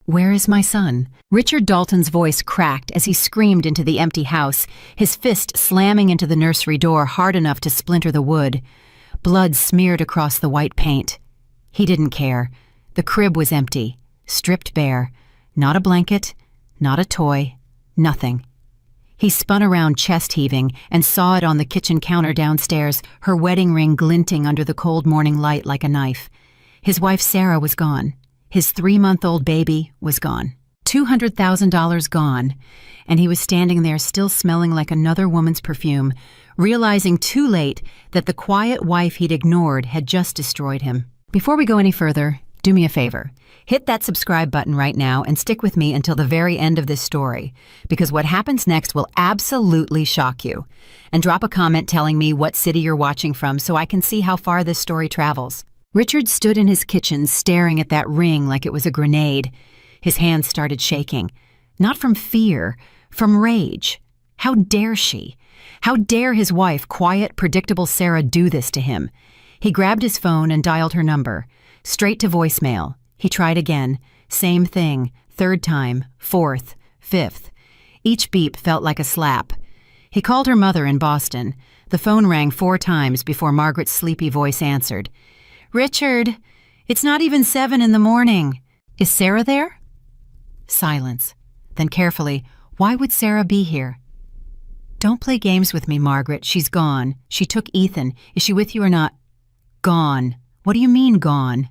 Where is my son?" Richard Dalton's voice cracked as he screamed into the empty house, his fist slamming into the nursery door hard enough to splinter the wood. Blood smeared across the white paint. He didn't care. The crib was empty, stripped bare. Not a blanket, not a toy, nothing. He spun around, chest-heaving, and saw it on the kitchen counter downstairs, her wedding ring glinting under the cold morning light like a knife. His wife Sarah was gone. His 3-month-old baby was gone. $200,000 gone, and he was standing there still smelling like another woman's perfume, realizing too late that the quiet wife he'd ignored had just destroyed him. Before we go any further, do me a favor. Hit that subscribe button right now and stick with me until the very end of this story, because what happens next will absolutely shock you. And drop a comment telling me what city you're watching from so I can see how far this story travels. Richard stood in his kitchen staring at that ring like it was a grenade. His hands started shaking. Not from fear, from rage. How dare she? How dare his wife, quiet, predictable Sarah, do this to him? He grabbed his phone and dialed her number. Straight to voicemail. He tried again. Same thing. Third time. Fourth. Fifth. Each beep felt like a slap. He called her mother in Boston. The phone rang 4 times before Margaret's sleepy voice answered. "Richard, it's not even 7 in the morning. Is Sarah there?" Silence. Then carefully, "Why would Sarah be here?" "Don't play games with me, Margaret. She's gone. She took Ethan. Is she with you or not?" "Gone. What do you mean, gone?"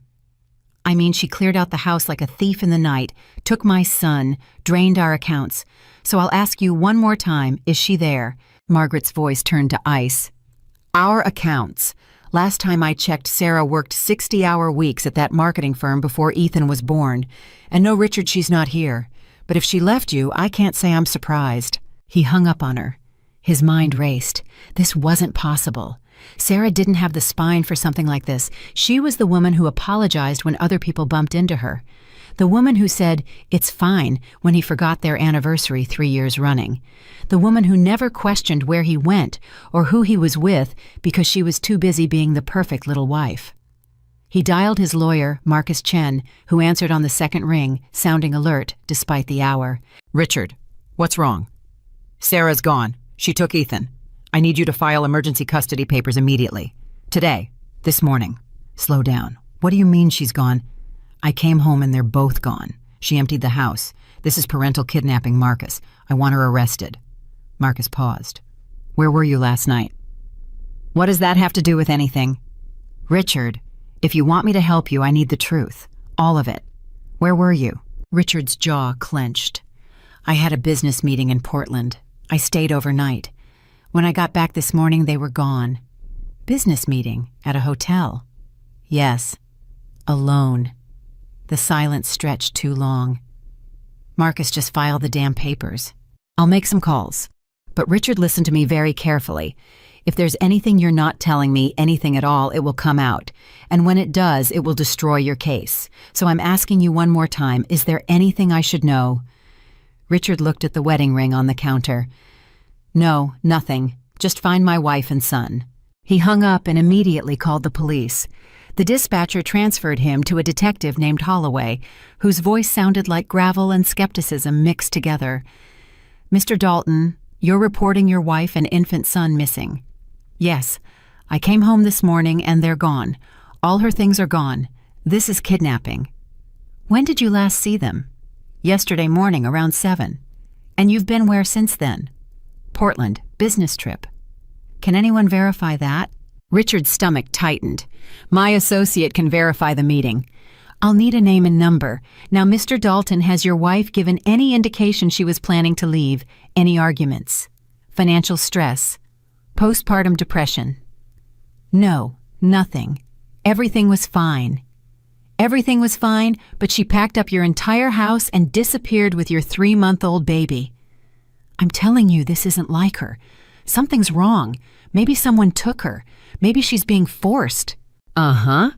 "I mean she cleared out the house like a thief in the night, took my son, drained our accounts. So I'll ask you one more time, is she there?" Margaret's voice turned to ice. "Our accounts. Last time I checked, Sarah worked 60-hour weeks at that marketing firm before Ethan was born. And no, Richard, she's not here. But if she left you, I can't say I'm surprised." He hung up on her. His mind raced. This wasn't possible. Sarah didn't have the spine for something like this. She was the woman who apologized when other people bumped into her. The woman who said, "It's fine," when he forgot their anniversary 3 years running. The woman who never questioned where he went or who he was with because she was too busy being the perfect little wife. He dialed his lawyer, Marcus Chen, who answered on the second ring, sounding alert despite the hour. "Richard, what's wrong?" "Sarah's gone. She took Ethan. I need you to file emergency custody papers immediately. Today. This morning." "Slow down. What do you mean she's gone?" "I came home and they're both gone. She emptied the house. This is parental kidnapping, Marcus. I want her arrested." Marcus paused. "Where were you last night?" "What does that have to do with anything?" "Richard, if you want me to help you, I need the truth. All of it. Where were you?" Richard's jaw clenched. "I had a business meeting in Portland. I stayed overnight. When I got back this morning, they were gone." "Business meeting? At a hotel?" "Yes. Alone." The silence stretched too long. "Marcus, just filed the damn papers." "I'll make some calls. But Richard, listen to me very carefully. If there's anything you're not telling me, anything at all, it will come out. And when it does, it will destroy your case. So I'm asking you one more time, is there anything I should know?" Richard looked at the wedding ring on the counter. "No, nothing. Just find my wife and son." He hung up and immediately called the police. The dispatcher transferred him to a detective named Holloway, whose voice sounded like gravel and skepticism mixed together. "Mr. Dalton, you're reporting your wife and infant son missing." "Yes. I came home this morning and they're gone. All her things are gone. This is kidnapping." "When did you last see them?" "Yesterday morning around 7. "And you've been where since then?" "Portland, business trip." "Can anyone verify that?" Richard's stomach tightened. "My associate can verify the meeting." "I'll need a name and number. Now, Mr. Dalton, has your wife given any indication she was planning to leave? Any arguments? Financial stress? Postpartum depression?" "No, nothing. Everything was fine." "Everything was fine, but she packed up your entire house and disappeared with your 3-month-old baby." "I'm telling you, this isn't like her. Something's wrong. Maybe someone took her. Maybe she's being forced." "Uh-huh.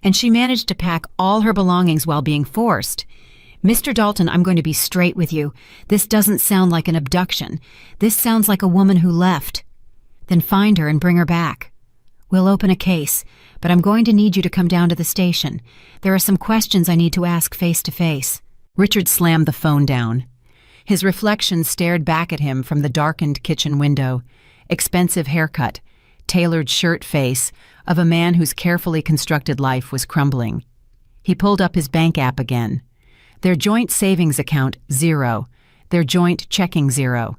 And she managed to pack all her belongings while being forced." "Mr. Dalton, I'm going to be straight with you. This doesn't sound like an abduction. This sounds like a woman who left." "Then find her and bring her back." "We'll open a case, but I'm going to need you to come down to the station. There are some questions I need to ask face to face." Richard slammed the phone down. His reflection stared back at him from the darkened kitchen window. Expensive haircut, tailored shirt face of a man whose carefully constructed life was crumbling. He pulled up his bank app again. Their joint savings account, 0. Their joint checking, 0.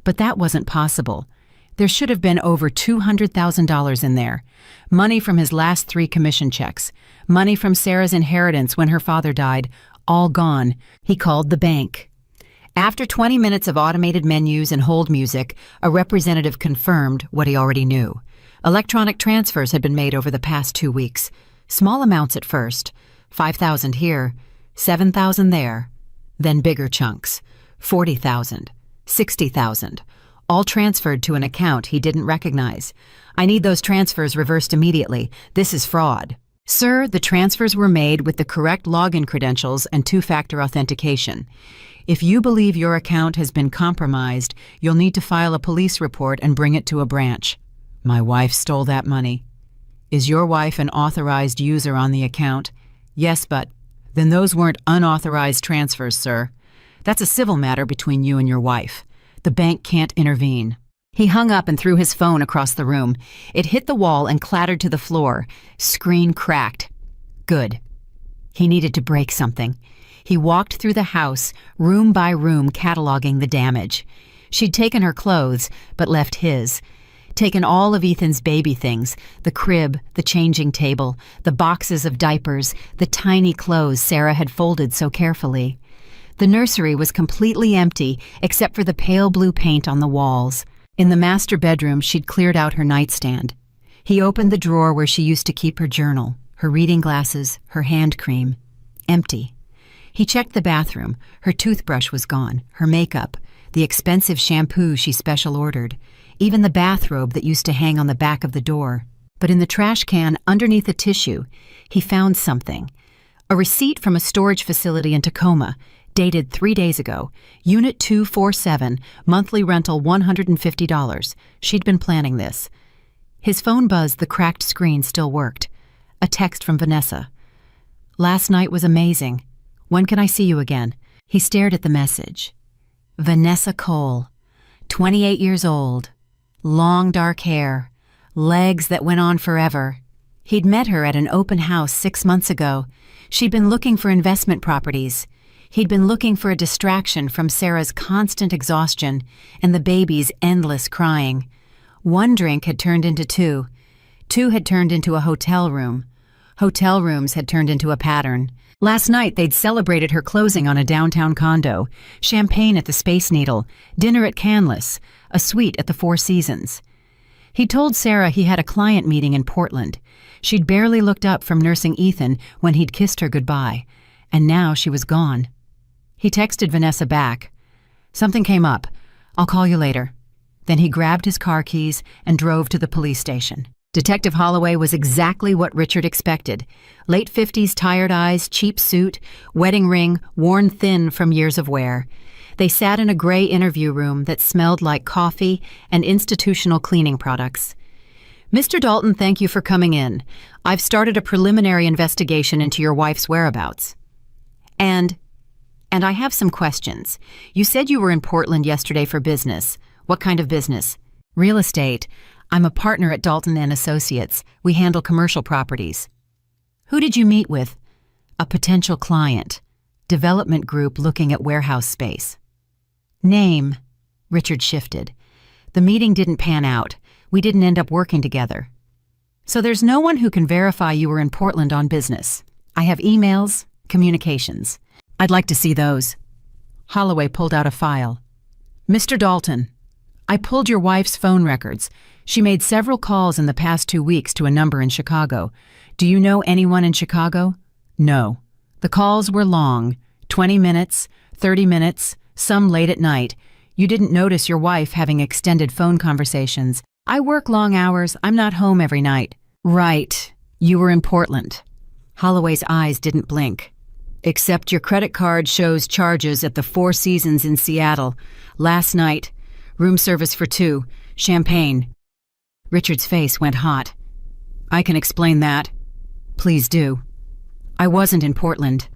But that wasn't possible. There should have been over $200,000 in there. Money from his last 3 commission checks. Money from Sarah's inheritance when her father died. All gone. He called the bank. After 20 minutes of automated menus and hold music, a representative confirmed what he already knew. Electronic transfers had been made over the past 2 weeks. Small amounts at first. $5,000 here, $7,000 there. Then bigger chunks. $40,000, $60,000. All transferred to an account he didn't recognize. I need those transfers reversed immediately. This is fraud. Sir, the transfers were made with the correct login credentials and 2-factor authentication. If you believe your account has been compromised, you'll need to file a police report and bring it to a branch. My wife stole that money. Is your wife an authorized user on the account? Yes, but then those weren't unauthorized transfers, sir. That's a civil matter between you and your wife. The bank can't intervene. He hung up and threw his phone across the room. It hit the wall and clattered to the floor. Screen cracked. Good. He needed to break something. He walked through the house, room by room, cataloging the damage. She'd taken her clothes, but left his. Taken all of Ethan's baby things, the crib, the changing table, the boxes of diapers, the tiny clothes Sarah had folded so carefully. The nursery was completely empty except for the pale blue paint on the walls. In the master bedroom, she'd cleared out her nightstand. He opened the drawer where she used to keep her journal, her reading glasses, her hand cream. Empty. He checked the bathroom. Her toothbrush was gone, her makeup, the expensive shampoo she special ordered, even the bathrobe that used to hang on the back of the door. But in the trash can, underneath a tissue, he found something. A receipt from a storage facility in Tacoma, dated 3 days ago. Unit 247, monthly rental $150. She'd been planning this. His phone buzzed, the cracked screen still worked. A text from Vanessa. Last night was amazing. When can I see you again? He stared at the message. Vanessa Cole, 28 years old, long dark hair, legs that went on forever. He'd met her at an open house 6 months ago. She'd been looking for investment properties. He'd been looking for a distraction from Sarah's constant exhaustion and the baby's endless crying. 1 drink had turned into 2. 2 had turned into a hotel room. Hotel rooms had turned into a pattern. Last night, they'd celebrated her closing on a downtown condo, champagne at the Space Needle, dinner at Canlis, a suite at the Four Seasons. He told Sarah he had a client meeting in Portland. She'd barely looked up from nursing Ethan when he'd kissed her goodbye, and now she was gone. He texted Vanessa back. Something came up. I'll call you later. Then he grabbed his car keys and drove to the police station. Detective Holloway was exactly what Richard expected. Late 50s, tired eyes, cheap suit, wedding ring, worn thin from years of wear. They sat in a gray interview room that smelled like coffee and institutional cleaning products. Mr. Dalton, thank you for coming in. I've started a preliminary investigation into your wife's whereabouts. And I have some questions. You said you were in Portland yesterday for business. What kind of business? Real estate. I'm a partner at Dalton & Associates. We handle commercial properties. Who did you meet with? A potential client. Development group looking at warehouse space. Name. Richard shifted. The meeting didn't pan out. We didn't end up working together. So there's no one who can verify you were in Portland on business. I have emails, communications. I'd like to see those. Holloway pulled out a file. Mr. Dalton, I pulled your wife's phone records. She made several calls in the past 2 weeks to a number in Chicago. Do you know anyone in Chicago? No. The calls were long, 20 minutes, 30 minutes, some late at night. You didn't notice your wife having extended phone conversations. I work long hours. I'm not home every night. Right. You were in Portland. Holloway's eyes didn't blink. Except your credit card shows charges at the Four Seasons in Seattle. Last night. Room service for 2. Champagne. Richard's face went hot. I can explain that. Please do. I wasn't in Portland.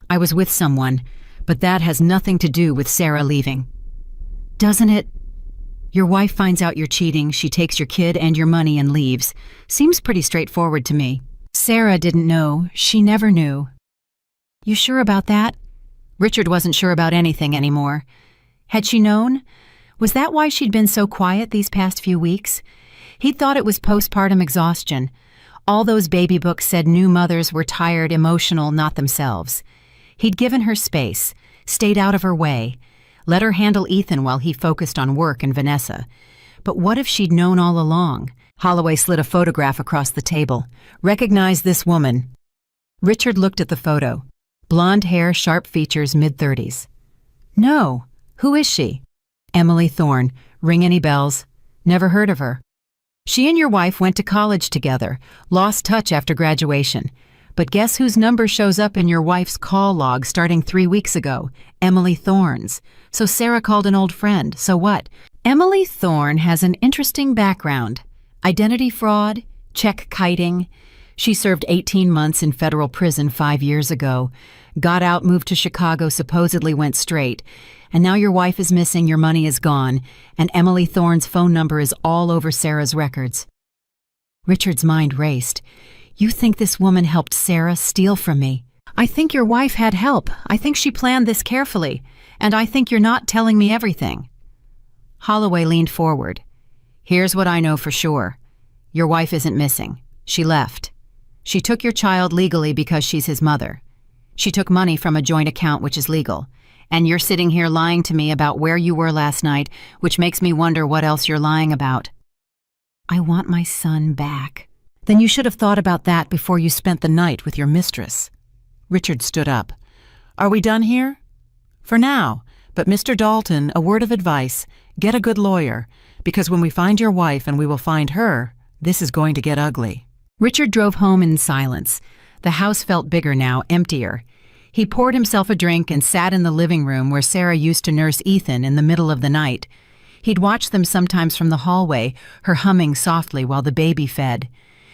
I was with someone. But that has nothing to do with Sarah leaving. Doesn't it? Your wife finds out you're cheating, she takes your kid and your money and leaves. Seems pretty straightforward to me. Sarah didn't know. She never knew. You sure about that? Richard wasn't sure about anything anymore. Had she known? Was that why she'd been so quiet these past few weeks? He'd thought it was postpartum exhaustion. All those baby books said new mothers were tired, emotional, not themselves. He'd given her space, stayed out of her way, let her handle Ethan while he focused on work and Vanessa. But what if she'd known all along? Holloway slid a photograph across the table. Recognize this woman. Richard looked at the photo. Blonde hair, sharp features, mid-30s. No. Who is she? Emily Thorne. Ring any bells? Never heard of her. She and your wife went to college together, lost touch after graduation. But guess whose number shows up in your wife's call log starting 3 weeks ago? Emily Thorne's. So Sarah called an old friend. So what? Emily Thorne has an interesting background. Identity fraud, check kiting. She served 18 months in federal prison 5 years ago. Got out, moved to Chicago, supposedly went straight. And now your wife is missing, your money is gone, and Emily Thorne's phone number is all over Sarah's records. Richard's mind raced. You think this woman helped Sarah steal from me? I think your wife had help. I think she planned this carefully. And I think you're not telling me everything. Holloway leaned forward. Here's what I know for sure. Your wife isn't missing. She left. She took your child legally because she's his mother. She took money from a joint account, which is legal. And you're sitting here lying to me about where you were last night, which makes me wonder what else you're lying about. I want my son back. Then you should have thought about that before you spent the night with your mistress. Richard stood up. Are we done here? For now. But Mr. Dalton, a word of advice, get a good lawyer, because when we find your wife and we will find her, this is going to get ugly. Richard drove home in silence. The house felt bigger now, emptier. He poured himself a drink and sat in the living room where Sarah used to nurse Ethan in the middle of the night. He'd watch them sometimes from the hallway, her humming softly while the baby fed.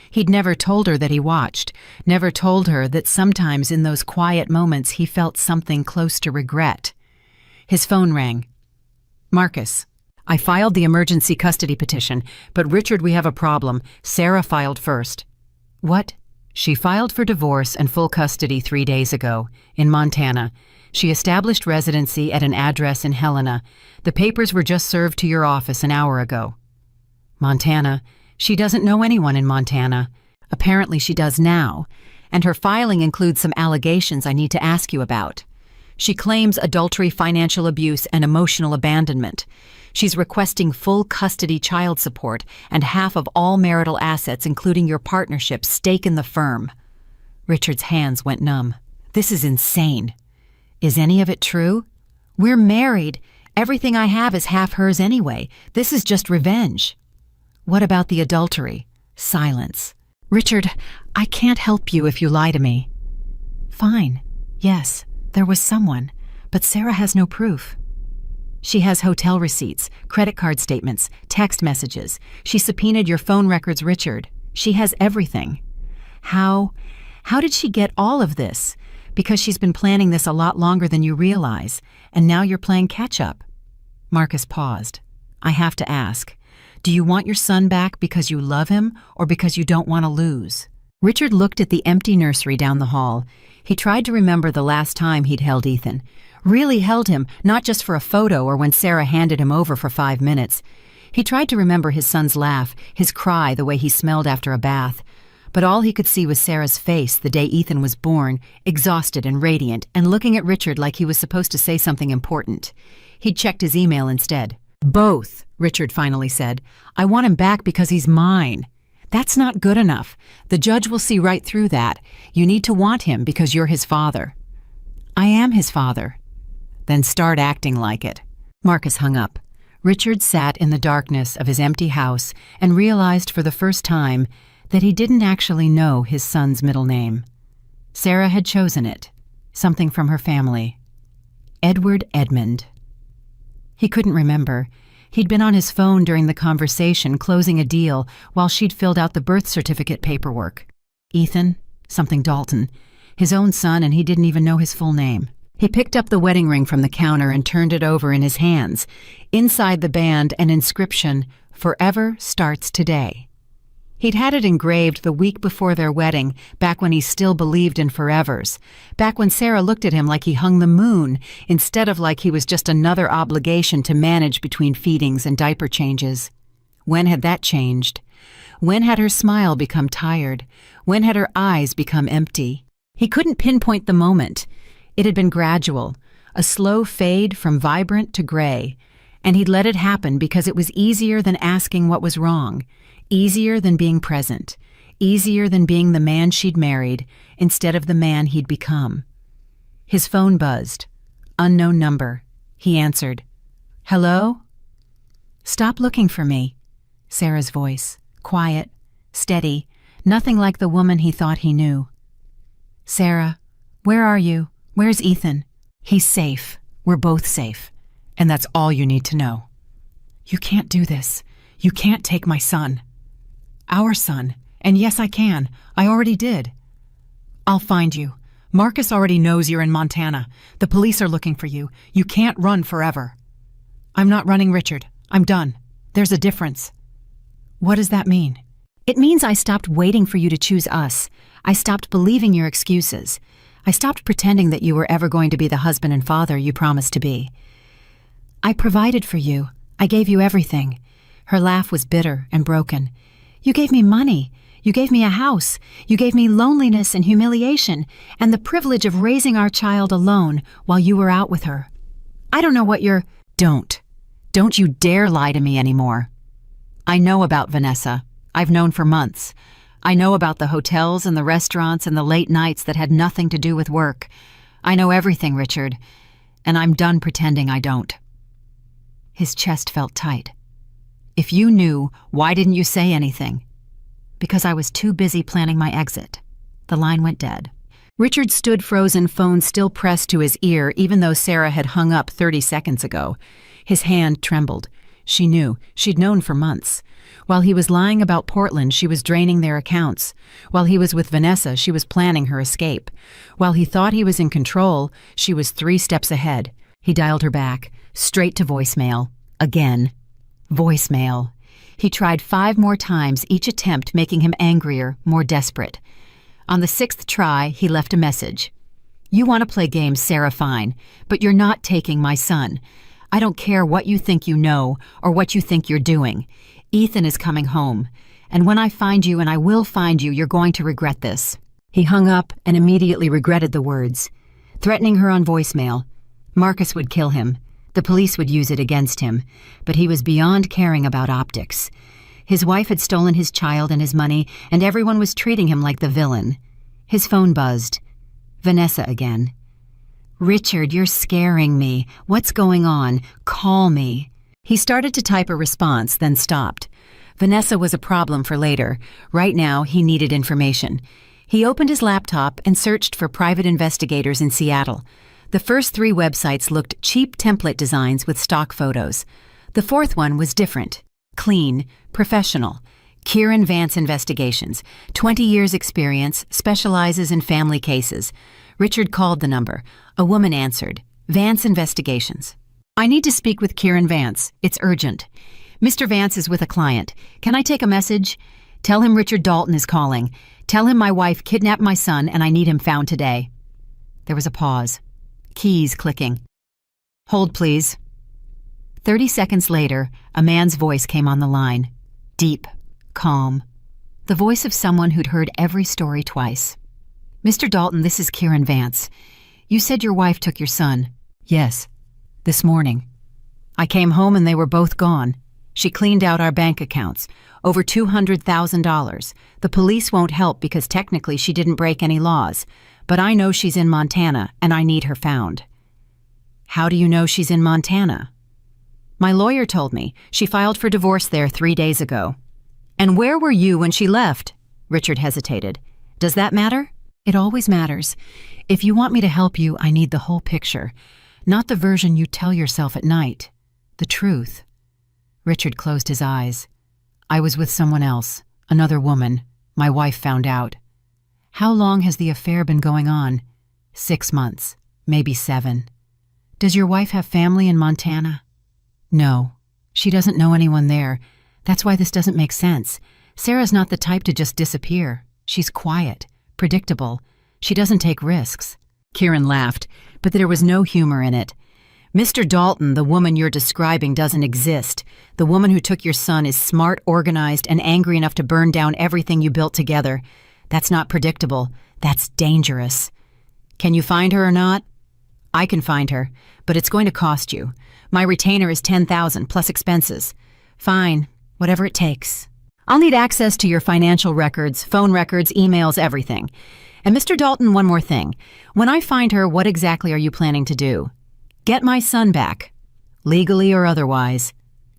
He'd never told her that he watched, never told her that sometimes in those quiet moments he felt something close to regret. His phone rang. Marcus, I filed the emergency custody petition, but Richard, we have a problem. Sarah filed first. What? She filed for divorce and full custody 3 days ago, in Montana. She established residency at an address in Helena. The papers were just served to your office an hour ago. Montana? She doesn't know anyone in Montana. Apparently she does now, and her filing includes some allegations I need to ask you about. She claims adultery, financial abuse, and emotional abandonment. She's requesting full custody child support and half of all marital assets, including your partnership's stake in the firm. Richard's hands went numb. This is insane. Is any of it true? We're married. Everything I have is half hers anyway. This is just revenge. What about the adultery? Silence. Richard, I can't help you if you lie to me. Fine. Yes, there was someone, but Sarah has no proof. She has hotel receipts, credit card statements, text messages. She subpoenaed your phone records, Richard. She has everything. How did she get all of this? Because she's been planning this a lot longer than you realize, and now you're playing catch-up. Marcus paused. I have to ask, do you want your son back because you love him or because you don't want to lose? Richard looked at the empty nursery down the hall. He tried to remember the last time he'd held Ethan. Really held him, not just for a photo or when Sarah handed him over for 5 minutes. He tried to remember his son's laugh, his cry, the way he smelled after a bath. But all he could see was Sarah's face the day Ethan was born, exhausted and radiant, and looking at Richard like he was supposed to say something important. He'd checked his email instead. Both, Richard finally said. I want him back because he's mine. That's not good enough. The judge will see right through that. You need to want him because you're his father. I am his father. Then start acting like it. Marcus hung up. Richard sat in the darkness of his empty house and realized for the first time that he didn't actually know his son's middle name. Sarah had chosen it, something from her family. Edward Edmund. He couldn't remember. He'd been on his phone during the conversation, closing a deal, while she'd filled out the birth certificate paperwork. Ethan, something Dalton, his own son, and he didn't even know his full name. He picked up the wedding ring from the counter and turned it over in his hands. Inside the band, an inscription, "Forever starts today." He'd had it engraved the week before their wedding, back when he still believed in forevers, back when Sarah looked at him like he hung the moon, instead of like he was just another obligation to manage between feedings and diaper changes. When had that changed? When had her smile become tired? When had her eyes become empty? He couldn't pinpoint the moment. It had been gradual, a slow fade from vibrant to gray, and he'd let it happen because it was easier than asking what was wrong, easier than being present, easier than being the man she'd married instead of the man he'd become. His phone buzzed. Unknown number. He answered. "Hello?" "Stop looking for me." Sarah's voice, quiet, steady, nothing like the woman he thought he knew. "Sarah, where are you? Where's Ethan?" "He's safe. We're both safe. And that's all you need to know." "You can't do this. You can't take my son." "Our son. And yes, I can. I already did." "I'll find you. Marcus already knows you're in Montana. The police are looking for you. You can't run forever." "I'm not running, Richard. I'm done. There's a difference." "What does that mean?" "It means I stopped waiting for you to choose us. I stopped believing your excuses. I stopped pretending that you were ever going to be the husband and father you promised to be. I provided for you. I gave you everything." Her laugh was bitter and broken. "You gave me money. You gave me a house. You gave me loneliness and humiliation and the privilege of raising our child alone while you were out with her. I don't know what you're—" Don't you dare lie to me anymore. I know about Vanessa. I've known for months. I know about the hotels and the restaurants and the late nights that had nothing to do with work. I know everything, Richard, and I'm done pretending I don't." His chest felt tight. "If you knew, why didn't you say anything?" "Because I was too busy planning my exit." The line went dead. Richard stood frozen, phone still pressed to his ear, even though Sarah had hung up 30 seconds ago. His hand trembled. She knew. She'd known for months. While he was lying about Portland, she was draining their accounts. While he was with Vanessa, she was planning her escape. While he thought he was in control, she was 3 steps ahead. He dialed her back, straight to voicemail. Again. Voicemail. He tried 5 more times, each attempt making him angrier, more desperate. On the 6th try, he left a message. "You want to play games, Sarah, fine, but you're not taking my son. I don't care what you think you know or what you think you're doing. Ethan is coming home, and when I find you, and I will find you, you're going to regret this." He hung up and immediately regretted the words. Threatening her on voicemail. Marcus would kill him. The police would use it against him, but he was beyond caring about optics. His wife had stolen his child and his money, and everyone was treating him like the villain. His phone buzzed. Vanessa again. "Richard, you're scaring me. What's going on? Call me." He started to type a response, then stopped. Vanessa was a problem for later. Right now, he needed information. He opened his laptop and searched for private investigators in Seattle. The first 3 websites looked cheap template designs with stock photos. The 4th one was different. Clean, professional. Kieran Vance Investigations. 20 years experience, specializes in family cases. Richard called the number. A woman answered. "Vance Investigations." "I need to speak with Kieran Vance. It's urgent." "Mr. Vance is with a client. Can I take a message?" "Tell him Richard Dalton is calling. Tell him my wife kidnapped my son and I need him found today." There was a pause. Keys clicking. "Hold, please." 30 seconds later, a man's voice came on the line. Deep, calm. The voice of someone who'd heard every story twice. "Mr. Dalton, this is Kieran Vance. You said your wife took your son." "Yes. This morning. I came home and they were both gone. She cleaned out our bank accounts. Over $200,000. The police won't help because technically she didn't break any laws. But I know she's in Montana and I need her found." "How do you know she's in Montana?" "My lawyer told me. She filed for divorce there 3 days ago." "And where were you when she left?" Richard hesitated. "Does that matter?" "It always matters. If you want me to help you, I need the whole picture. Not the version you tell yourself at night. The truth." Richard closed his eyes. "I was with someone else, another woman. My wife found out." "How long has the affair been going on?" 6 months. maybe 7. Does your wife have family in Montana? No, she doesn't know anyone there. That's why this doesn't make sense. Sarah's not the type to just disappear. She's quiet, predictable. She doesn't take risks. Kieran laughed, but there was no humor in it. Mr. Dalton, the woman you're describing, doesn't exist. The woman who took your son is smart, organized, and angry enough to burn down everything you built together. That's not predictable. That's dangerous. Can you find her or not? I can find her, but it's going to cost you. My retainer is $10,000 plus expenses. Fine, whatever it takes. I'll need access to your financial records, phone records, emails, everything. And Mr. Dalton, one more thing. When I find her, what exactly are you planning to do? Get my son back, legally or otherwise.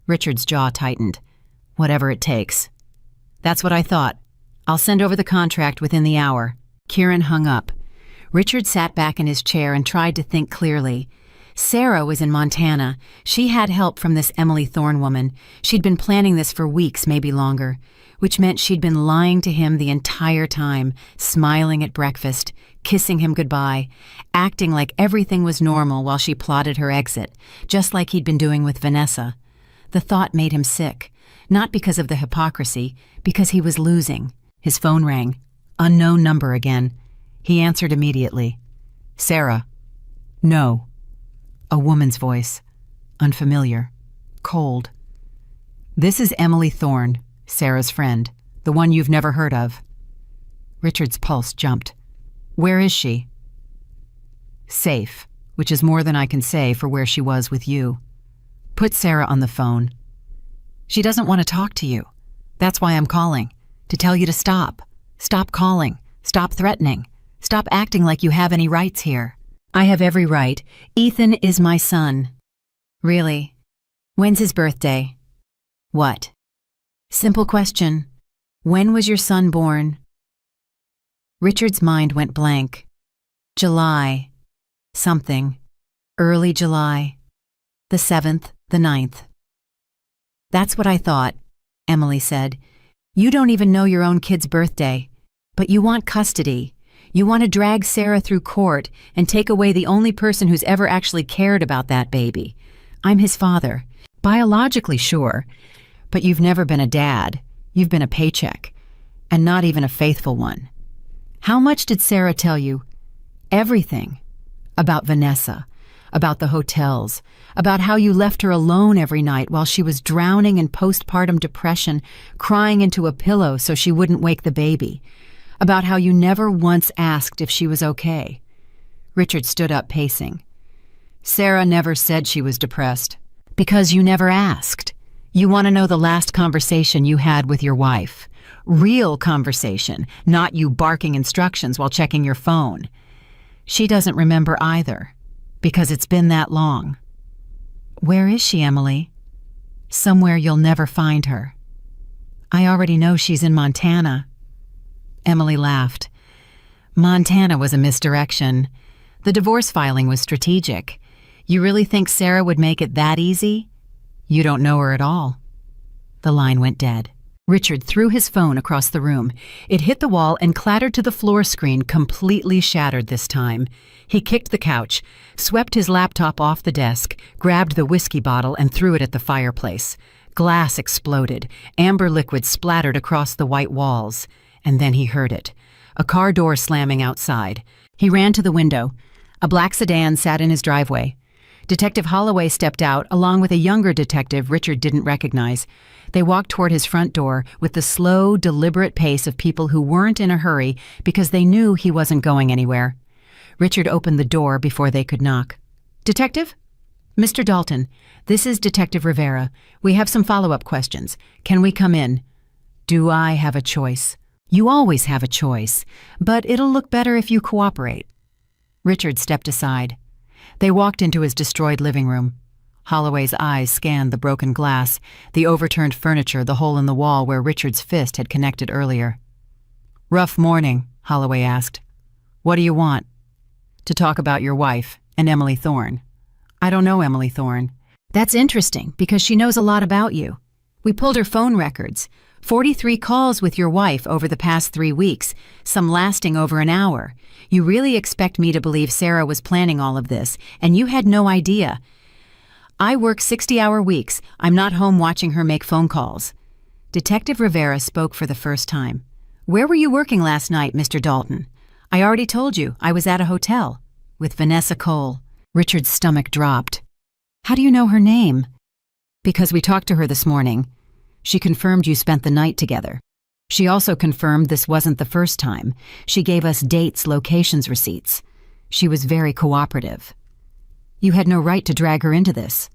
Richard's jaw tightened. Whatever it takes. That's what I thought. I'll send over the contract within the hour. Kieran hung up. Richard sat back in his chair and tried to think clearly. Sarah was in Montana. She had help from this Emily Thorne woman. She'd been planning this for weeks, maybe longer, which meant she'd been lying to him the entire time, smiling at breakfast, kissing him goodbye, acting like everything was normal while she plotted her exit, just like he'd been doing with Vanessa. The thought made him sick, not because of the hypocrisy, because he was losing. His phone rang. Unknown number again. He answered immediately. Sarah. No. A woman's voice. Unfamiliar. Cold. This is Emily Thorne, Sarah's friend, the one you've never heard of. Richard's pulse jumped. Where is she? Safe, which is more than I can say for where she was with you. Put Sarah on the phone. She doesn't want to talk to you. That's why I'm calling, to tell you to stop. Stop calling. Stop threatening. Stop acting like you have any rights here. I have every right. Ethan is my son. Really? When's his birthday? What? Simple question. When was your son born? Richard's mind went blank. July. Something. Early July. The 7th, the 9th. That's what I thought, Emily said. You don't even know your own kid's birthday, but you want custody. You want to drag Sarah through court and take away the only person who's ever actually cared about that baby. I'm his father. Biologically, sure, but you've never been a dad. You've been a paycheck, and not even a faithful one. How much did Sarah tell you? Everything. About Vanessa, about the hotels, about how you left her alone every night while she was drowning in postpartum depression, crying into a pillow so she wouldn't wake the baby, about how you never once asked if she was okay. Richard stood up, pacing. Sarah never said she was depressed. Because you never asked. You want to know the last conversation you had with your wife. Real conversation, not you barking instructions while checking your phone. She doesn't remember either, because it's been that long. Where is she, Emily? Somewhere you'll never find her. I already know she's in Montana. Emily laughed. Montana was a misdirection. The divorce filing was strategic. You really think Sarah would make it that easy? You don't know her at all. The line went dead. Richard threw his phone across the room. It hit the wall and clattered to the floor screen, completely shattered this time. He kicked the couch, swept his laptop off the desk, grabbed the whiskey bottle and threw it at the fireplace. Glass exploded. Amber liquid splattered across the white walls. And then he heard it. A car door slamming outside. He ran to the window. A black sedan sat in his driveway. Detective Holloway stepped out, along with a younger detective Richard didn't recognize. They walked toward his front door with the slow, deliberate pace of people who weren't in a hurry because they knew he wasn't going anywhere. Richard opened the door before they could knock. Detective? Mr. Dalton, this is Detective Rivera. We have some follow-up questions. Can we come in? Do I have a choice? You always have a choice, but it'll look better if you cooperate. Richard stepped aside. They walked into his destroyed living room. Holloway's eyes scanned the broken glass, the overturned furniture, the hole in the wall where Richard's fist had connected earlier. Rough morning, Holloway asked. What do you want? To talk about your wife and Emily Thorne. I don't know Emily Thorne. That's interesting because she knows a lot about you. We pulled her phone records. 43 calls with your wife over the past 3 weeks, some lasting over an hour. You really expect me to believe Sarah was planning all of this, and you had no idea. I work 60-hour weeks. I'm not home watching her make phone calls. Detective Rivera spoke for the first time. Where were you working last night, Mr. Dalton? I already told you, I was at a hotel. With Vanessa Cole. Richard's stomach dropped. How do you know her name? Because we talked to her this morning. She confirmed you spent the night together. She also confirmed this wasn't the first time. She gave us dates, locations, receipts. She was very cooperative. You had no right to drag her into this.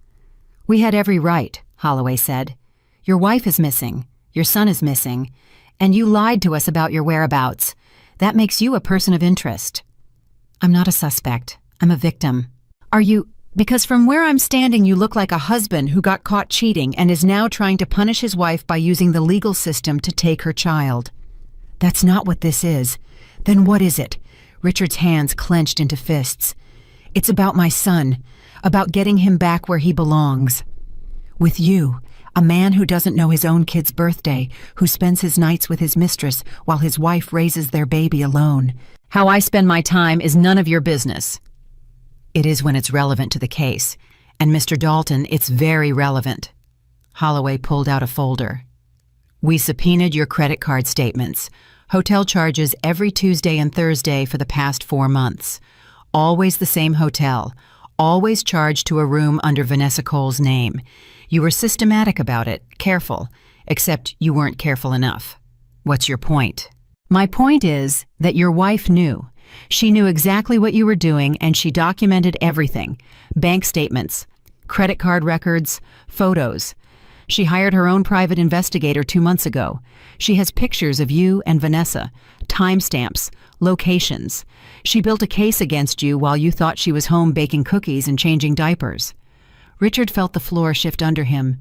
We had every right, Holloway said. Your wife is missing. Your son is missing. And you lied to us about your whereabouts. That makes you a person of interest. I'm not a suspect. I'm a victim. Are you? Because from where I'm standing, you look like a husband who got caught cheating and is now trying to punish his wife by using the legal system to take her child. That's not what this is. Then what is it? Richard's hands clenched into fists. It's about my son, about getting him back where he belongs. With you, a man who doesn't know his own kid's birthday, who spends his nights with his mistress while his wife raises their baby alone. How I spend my time is none of your business. It is when it's relevant to the case. And Mr. Dalton, it's very relevant. Holloway pulled out a folder. We subpoenaed your credit card statements. Hotel charges every Tuesday and Thursday for the past 4 months. Always the same hotel. Always charged to a room under Vanessa Cole's name. You were systematic about it, careful, except you weren't careful enough. What's your point? My point is that your wife knew. She knew exactly what you were doing, and she documented everything. Bank statements, credit card records, photos. She hired her own private investigator 2 months ago. She has pictures of you and Vanessa, timestamps, locations. She built a case against you while you thought she was home baking cookies and changing diapers. Richard felt the floor shift under him.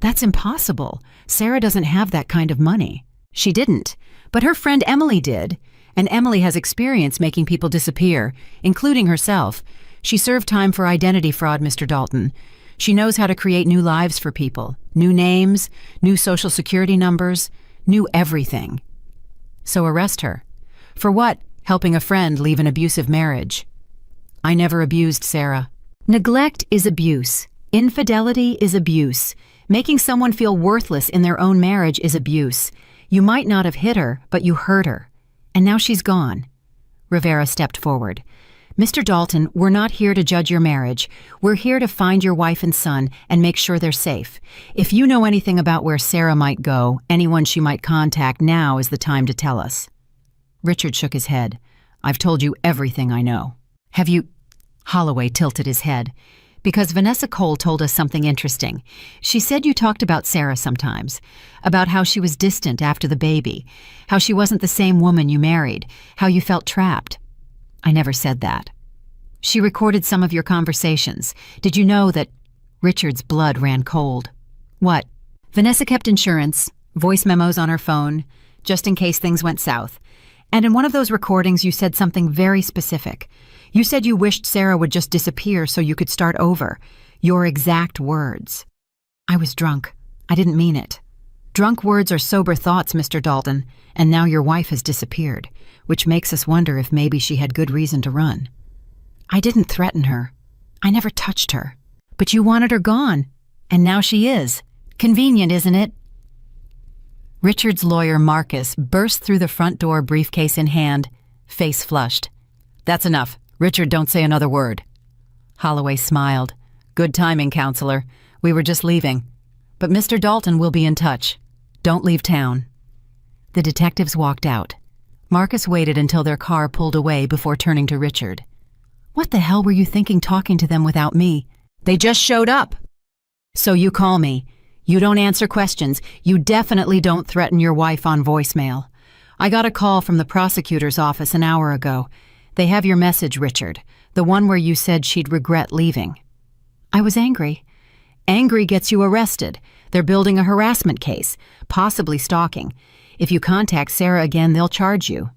That's impossible. Sarah doesn't have that kind of money. She didn't, but her friend Emily did. And Emily has experience making people disappear, including herself. She served time for identity fraud, Mr. Dalton. She knows how to create new lives for people, new names, new social security numbers, new everything. So arrest her. For what? Helping a friend leave an abusive marriage. I never abused Sarah. Neglect is abuse. Infidelity is abuse. Making someone feel worthless in their own marriage is abuse. You might not have hit her, but you hurt her. And now she's gone. Rivera stepped forward. Mr. Dalton, we're not here to judge your marriage. We're here to find your wife and son and make sure they're safe. If you know anything about where Sarah might go, anyone she might contact, now is the time to tell us. Richard shook his head. I've told you everything I know. Have you? Holloway tilted his head. Because Vanessa Cole told us something interesting. She said you talked about Sarah sometimes, about how she was distant after the baby, how she wasn't the same woman you married, how you felt trapped. I never said that. She recorded some of your conversations. Did you know that? Richard's blood ran cold. What? Vanessa kept insurance, voice memos on her phone, just in case things went south. And in one of those recordings you said something very specific. You said you wished Sarah would just disappear so you could start over. Your exact words. I was drunk. I didn't mean it. Drunk words are sober thoughts, Mr. Dalton, and now your wife has disappeared, which makes us wonder if maybe she had good reason to run. I didn't threaten her. I never touched her. But you wanted her gone, and now she is. Convenient, isn't it? Richard's lawyer, Marcus, burst through the front door, briefcase in hand, face flushed. That's enough. Richard, don't say another word. Holloway smiled. Good timing, counselor. We were just leaving. But Mr. Dalton will be in touch. Don't leave town. The detectives walked out. Marcus waited until their car pulled away before turning to Richard. What the hell were you thinking talking to them without me? They just showed up. So you call me. You don't answer questions. You definitely don't threaten your wife on voicemail. I got a call from the prosecutor's office an hour ago. They have your message, Richard, the one where you said she'd regret leaving. I was angry. Angry gets you arrested. They're building a harassment case, possibly stalking. If you contact Sarah again, they'll charge you.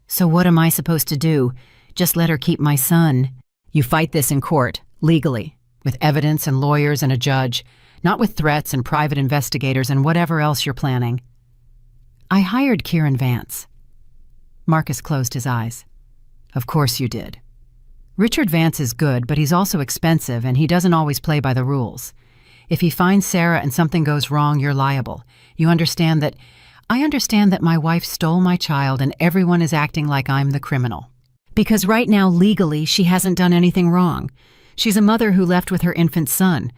So what am I supposed to do? Just let her keep my son. You fight this in court, legally, with evidence and lawyers and a judge, not with threats and private investigators and whatever else you're planning. I hired Kieran Vance. Marcus closed his eyes. Of course you did. Richard Vance is good, but he's also expensive and he doesn't always play by the rules. If he finds Sarah and something goes wrong, you're liable. You understand that? I understand that my wife stole my child and everyone is acting like I'm the criminal. Because right now, legally, she hasn't done anything wrong. She's a mother who left with her infant son.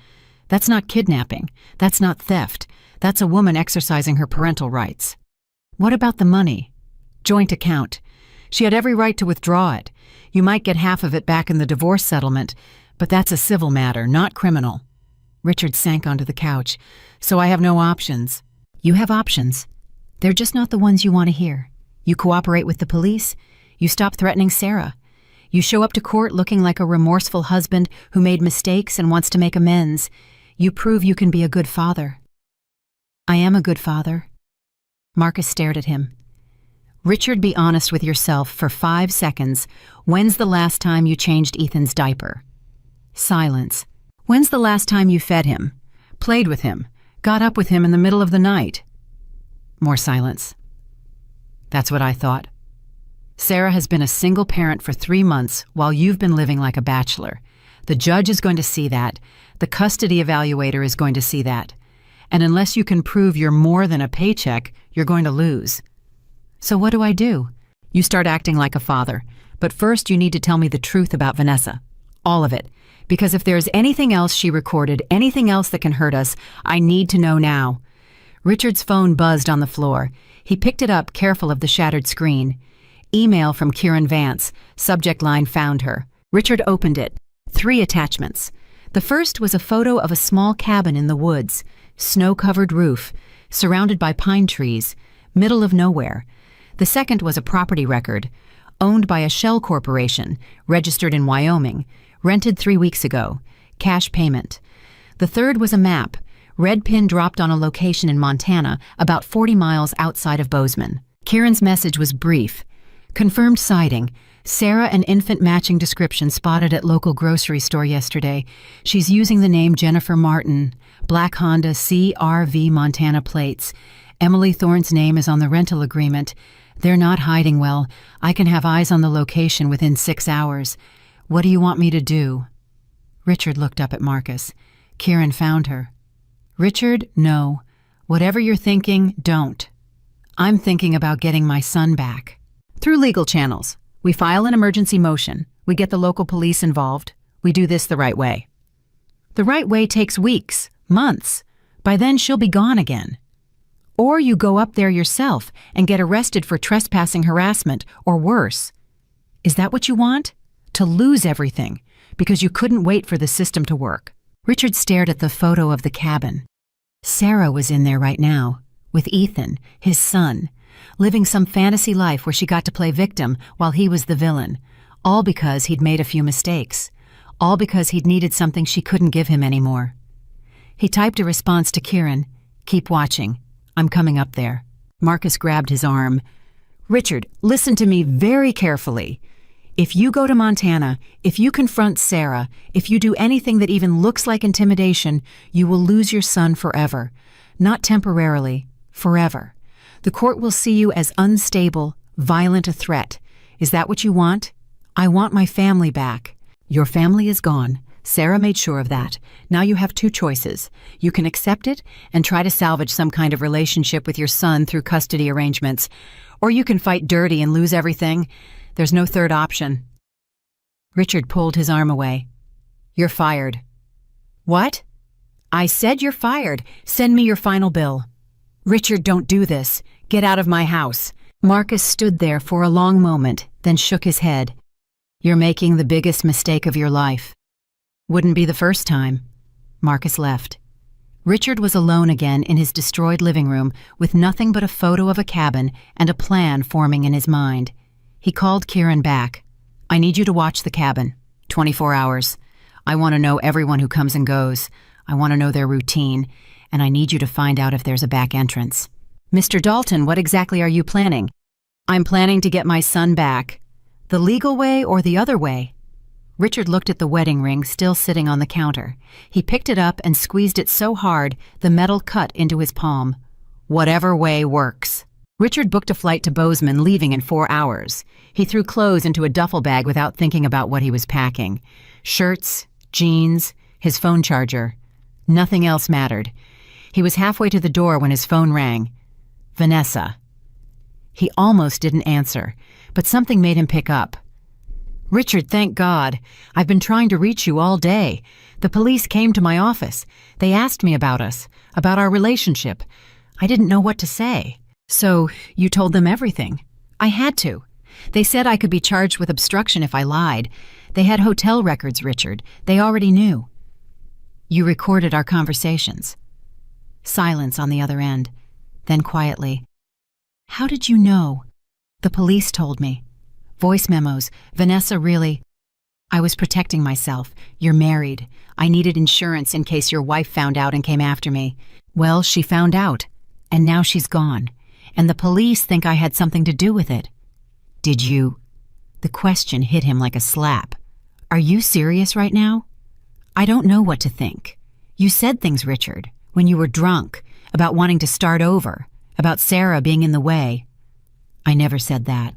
That's not kidnapping. That's not theft. That's a woman exercising her parental rights. What about the money? Joint account. She had every right to withdraw it. You might get half of it back in the divorce settlement, but that's a civil matter, not criminal. Richard sank onto the couch. So I have no options. You have options. They're just not the ones you want to hear. You cooperate with the police. You stop threatening Sarah. You show up to court looking like a remorseful husband who made mistakes and wants to make amends. You prove you can be a good father. I am a good father. Marcus stared at him. Richard, be honest with yourself for 5 seconds. When's the last time you changed Ethan's diaper? Silence. When's the last time you fed him, played with him, got up with him in the middle of the night? More silence. That's what I thought. Sarah has been a single parent for 3 months while you've been living like a bachelor. The judge is going to see that. The custody evaluator is going to see that. And unless you can prove you're more than a paycheck, you're going to lose. So what do? You start acting like a father. But first you need to tell me the truth about Vanessa. All of it. Because if there's anything else she recorded, anything else that can hurt us, I need to know now. Richard's phone buzzed on the floor. He picked it up, careful of the shattered screen. Email from Kieran Vance. Subject line, found her. Richard opened it. 3 attachments. The first was a photo of a small cabin in the woods. Snow-covered roof. Surrounded by pine trees. Middle of nowhere. The second was a property record. Owned by a shell corporation. Registered in Wyoming. Rented 3 weeks ago. Cash payment. The third was a map. Red pin dropped on a location in Montana, about 40 miles outside of Bozeman. Kieran's message was brief. Confirmed sighting. Sarah, an infant matching description spotted at local grocery store yesterday. She's using the name Jennifer Martin. Black Honda CRV Montana plates. Emily Thorne's name is on the rental agreement. They're not hiding well. I can have eyes on the location within 6 hours. What do you want me to do? Richard looked up at Marcus. Kieran found her. Richard, no. Whatever you're thinking, don't. I'm thinking about getting my son back. Through legal channels. We file an emergency motion. We get the local police involved. We do this the right way. The right way takes weeks, months. By then she'll be gone again. Or you go up there yourself and get arrested for trespassing harassment or worse. Is that what you want? To lose everything because you couldn't wait for the system to work. Richard stared at the photo of the cabin. Sarah was in there right now, with Ethan, his son, living some fantasy life where she got to play victim while he was the villain, all because he'd made a few mistakes, all because he'd needed something she couldn't give him anymore. He typed a response to Kieran, "Keep watching. I'm coming up there." Marcus grabbed his arm. "Richard, listen to me very carefully. If you go to Montana, if you confront Sarah, if you do anything that even looks like intimidation, you will lose your son forever. Not temporarily, forever. The court will see you as unstable, violent a threat. Is that what you want? I want my family back. Your family is gone. Sarah made sure of that. Now you have 2 choices. You can accept it and try to salvage some kind of relationship with your son through custody arrangements, or you can fight dirty and lose everything. There's no third option." Richard pulled his arm away. "You're fired." "What?" "I said you're fired. Send me your final bill." "Richard, don't do this. Get out of my house." Marcus stood there for a long moment, then shook his head. "You're making the biggest mistake of your life." "Wouldn't be the first time." Marcus left. Richard was alone again in his destroyed living room with nothing but a photo of a cabin and a plan forming in his mind. He called Kieran back. "I need you to watch the cabin. 24 hours. I want to know everyone who comes and goes. I want to know their routine, and I need you to find out if there's a back entrance." "Mr. Dalton, what exactly are you planning?" "I'm planning to get my son back. The legal way or the other way?" Richard looked at the wedding ring still sitting on the counter. He picked it up and squeezed it so hard the metal cut into his palm. "Whatever way works." Richard booked a flight to Bozeman, leaving in 4 hours. He threw clothes into a duffel bag without thinking about what he was packing. Shirts, jeans, his phone charger. Nothing else mattered. He was halfway to the door when his phone rang. Vanessa. He almost didn't answer, but something made him pick up. Richard, thank God. I've been trying to reach you all day. The police came to my office. They asked me about us, about our relationship. I didn't know what to say. So, you told them everything? I had to. They said I could be charged with obstruction if I lied. They had hotel records, Richard. They already knew. You recorded our conversations. Silence on the other end. Then quietly. How did you know? The police told me. Voice memos. Vanessa, really? I was protecting myself. You're married. I needed insurance in case your wife found out and came after me. Well, she found out. And now she's gone. And the police think I had something to do with it. Did you? The question hit him like a slap. Are you serious right now? I don't know what to think. You said things, Richard, when you were drunk, about wanting to start over, about Sarah being in the way. I never said that.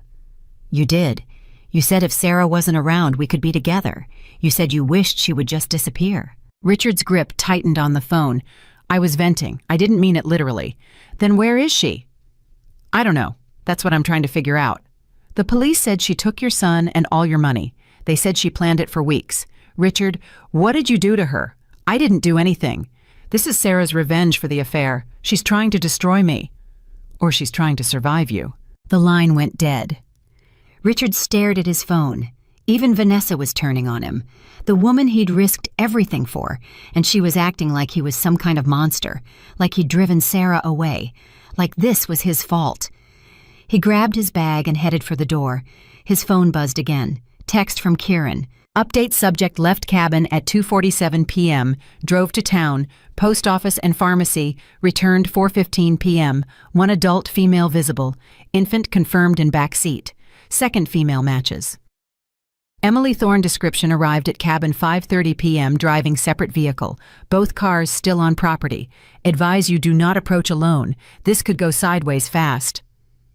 You did. You said if Sarah wasn't around, we could be together. You said you wished she would just disappear. Richard's grip tightened on the phone. I was venting. I didn't mean it literally. Then where is she? I don't know. That's what I'm trying to figure out. The police said she took your son and all your money. They said she planned it for weeks. Richard, what did you do to her? I didn't do anything. This is Sarah's revenge for the affair. She's trying to destroy me. Or she's trying to survive you. The line went dead. Richard stared at his phone. Even Vanessa was turning on him. The woman he'd risked everything for, and she was acting like he was some kind of monster, like he'd driven Sarah away, like this was his fault. He grabbed his bag and headed for the door. His phone buzzed again. Text from Kieran. Update subject left cabin at 2:47 p.m., drove to town, post office and pharmacy, returned 4:15 p.m., one adult female visible, infant confirmed in back seat. Second female matches. Emily Thorne description arrived at cabin 5:30 p.m. driving separate vehicle. Both cars still on property. Advise you do not approach alone. This could go sideways fast.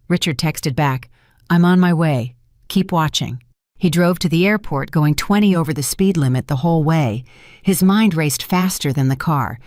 Richard texted back, I'm on my way. Keep watching. He drove to the airport going 20 over the speed limit the whole way. His mind raced faster than the car.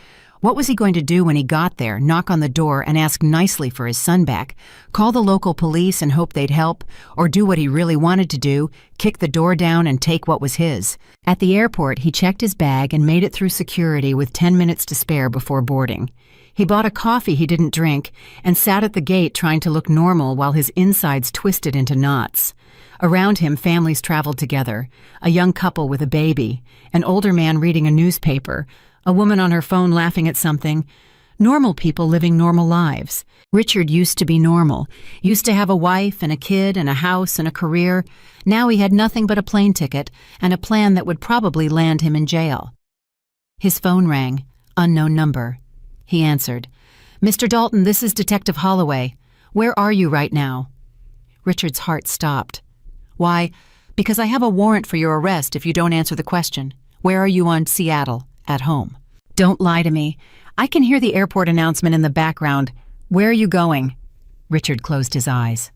What was he going to do when he got there, knock on the door and ask nicely for his son back, call the local police and hope they'd help, or do what he really wanted to do, kick the door down and take what was his? At the airport, he checked his bag and made it through security with 10 minutes to spare before boarding. He bought a coffee he didn't drink and sat at the gate trying to look normal while his insides twisted into knots. Around him, families traveled together, a young couple with a baby, an older man reading a newspaper, a woman on her phone laughing at something. Normal people living normal lives. Richard used to be normal, used to have a wife and a kid and a house and a career. Now he had nothing but a plane ticket and a plan that would probably land him in jail. His phone rang. Unknown number. He answered. Mr. Dalton, this is Detective Holloway. Where are you right now? Richard's heart stopped. Why, because I have a warrant for your arrest if you don't answer the question. Where are you on Seattle? At home. Don't lie to me. I can hear the airport announcement in the background. Where are you going? Richard closed his eyes.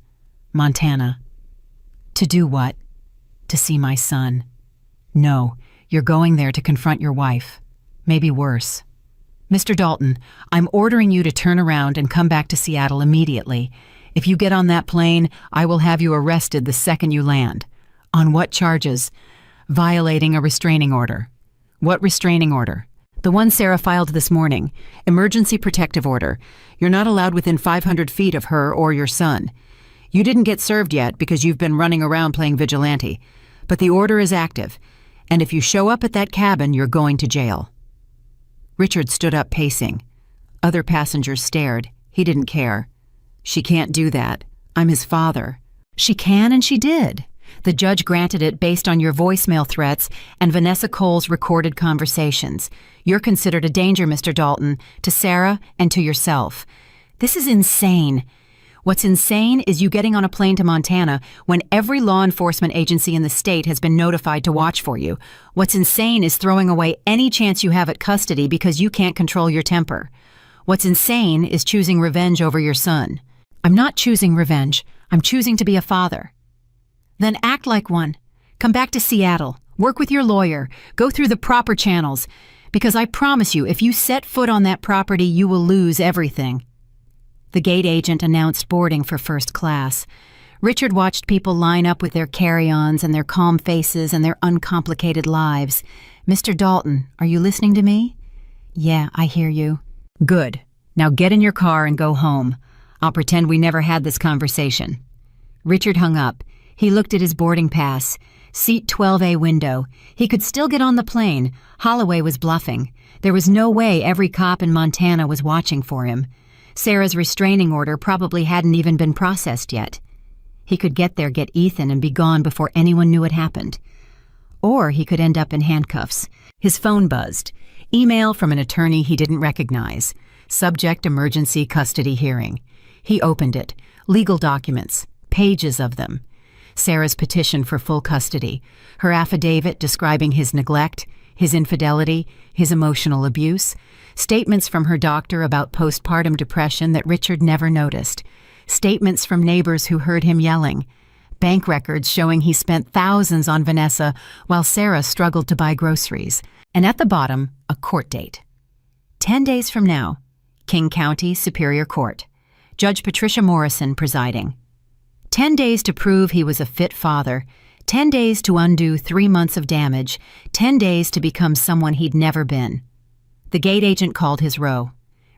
Montana. To do what? To see my son. No, you're going there to confront your wife. Maybe worse. Mr. Dalton, I'm ordering you to turn around and come back to Seattle immediately. If you get on that plane, I will have you arrested the second you land. On what charges? Violating a restraining order. What restraining order? The one Sarah filed this morning. Emergency protective order. You're not allowed within 500 feet of her or your son. You didn't get served yet because you've been running around playing vigilante. But the order is active. And if you show up at that cabin, you're going to jail. Richard stood up pacing. Other passengers stared. He didn't care. She can't do that. I'm his father. She can and she did. The judge granted it based on your voicemail threats and Vanessa Cole's recorded conversations. You're considered a danger, Mr. Dalton, to Sarah and to yourself. This is insane. What's insane is you getting on a plane to Montana when every law enforcement agency in the state has been notified to watch for you. What's insane is throwing away any chance you have at custody because you can't control your temper. What's insane is choosing revenge over your son. I'm not choosing revenge. I'm choosing to be a father. Then act like one. Come back to Seattle. Work with your lawyer. Go through the proper channels. Because I promise you, if you set foot on that property, you will lose everything. The gate agent announced boarding for first class. Richard watched people line up with their carry-ons and their calm faces and their uncomplicated lives. Mr. Dalton, are you listening to me? Yeah, I hear you. Good. Now get in your car and go home. I'll pretend we never had this conversation. Richard hung up. He looked at his boarding pass. Seat 12A window. He could still get on the plane. Holloway was bluffing. There was no way every cop in Montana was watching for him. Sarah's restraining order probably hadn't even been processed yet. He could get there, get Ethan, and be gone before anyone knew it happened. Or he could end up in handcuffs. His phone buzzed. Email from an attorney he didn't recognize. Subject emergency custody hearing. He opened it. Legal documents. Pages of them. Sarah's petition for full custody. Her affidavit describing his neglect, his infidelity, his emotional abuse. Statements from her doctor about postpartum depression that Richard never noticed. Statements from neighbors who heard him yelling. Bank records showing he spent thousands on Vanessa while Sarah struggled to buy groceries. And at the bottom, a court date. 10 days from now, King County Superior Court. Judge Patricia Morrison presiding. 10 days to prove he was a fit father. 10 days to undo 3 months of damage. 10 days to become someone he'd never been. The gate agent called his row.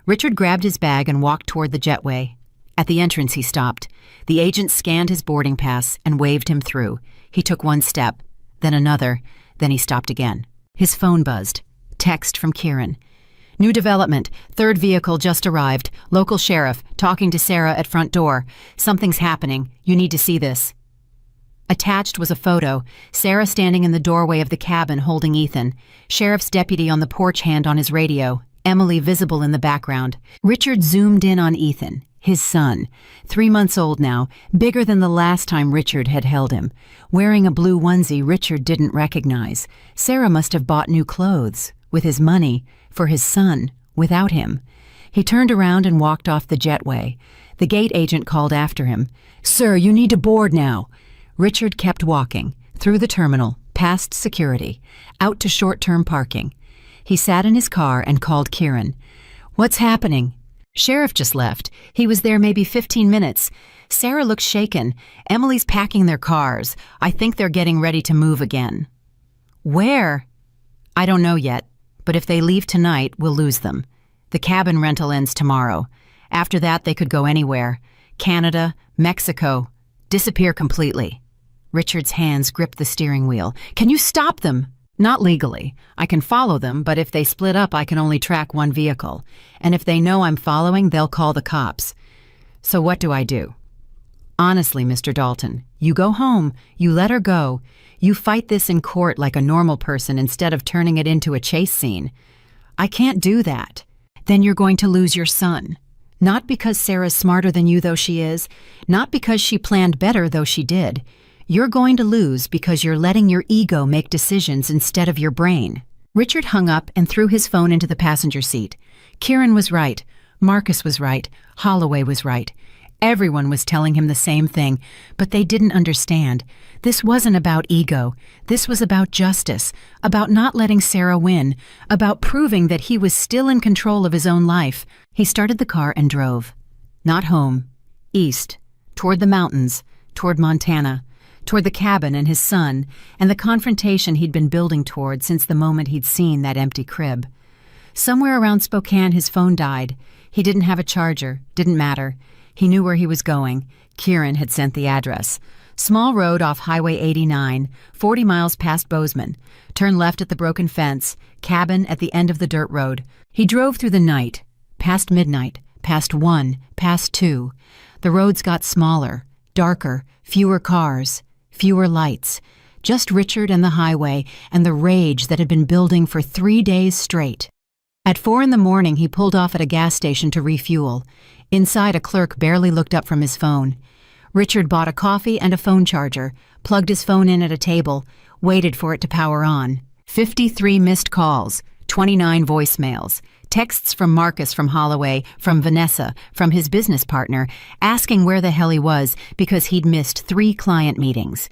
Richard grabbed his bag and walked toward the jetway. At the entrance, he stopped. The agent scanned his boarding pass and waved him through. He took one step, then another, then he stopped again. His phone buzzed. Text from Kieran. New development. Third vehicle just arrived. Local sheriff, talking to Sarah at front door. Something's happening. You need to see this. Attached was a photo. Sarah standing in the doorway of the cabin holding Ethan. Sheriff's deputy on the porch hand on his radio. Emily visible in the background. Richard zoomed in on Ethan. His son, 3 months old now, bigger than the last time Richard had held him. Wearing a blue onesie Richard didn't recognize. Sarah must have bought new clothes, with his money, for his son, without him. He turned around and walked off the jetway. The gate agent called after him. Sir, you need to board now. Richard kept walking, through the terminal, past security, out to short-term parking. He sat in his car and called Kieran. What's happening? Sheriff just left. He was there maybe 15 minutes. Sarah looks shaken. Emily's packing their cars. I think they're getting ready to move again. Where? I don't know yet, but if they leave tonight, we'll lose them. The cabin rental ends tomorrow. After that, they could go anywhere. Canada, Mexico, disappear completely. Richard's hands gripped the steering wheel. Can you stop them? Not legally. I can follow them, but if they split up, I can only track one vehicle. And if they know I'm following, they'll call the cops. So what do I do? Honestly, Mr. Dalton, you go home, you let her go. You fight this in court like a normal person instead of turning it into a chase scene. I can't do that. Then you're going to lose your son. Not because Sarah's smarter than you, though she is. Not because she planned better, though she did. You're going to lose because you're letting your ego make decisions instead of your brain. Richard hung up and threw his phone into the passenger seat. Kieran was right. Marcus was right. Holloway was right. Everyone was telling him the same thing, but they didn't understand. This wasn't about ego. This was about justice, about not letting Sarah win, about proving that he was still in control of his own life. He started the car and drove. Not home. East. Toward the mountains. Toward Montana. Toward the cabin and his son, and the confrontation he'd been building toward since the moment he'd seen that empty crib. Somewhere around Spokane, his phone died. He didn't have a charger. Didn't matter. He knew where he was going. Kieran had sent the address. Small road off Highway 89, 40 miles past Bozeman. Turn left at the broken fence. Cabin at the end of the dirt road. He drove through the night. Past midnight. Past 1. Past 2. The roads got smaller. Darker. Fewer cars. Fewer lights, just Richard and the highway and the rage that had been building for 3 days straight. At 4 a.m, he pulled off at a gas station to refuel. Inside, a clerk barely looked up from his phone. Richard bought a coffee and a phone charger, plugged his phone in at a table, waited for it to power on. 53 missed calls, 29 voicemails, Texts from Marcus from Holloway, from Vanessa, from his business partner, asking where the hell he was because he'd missed 3 client meetings.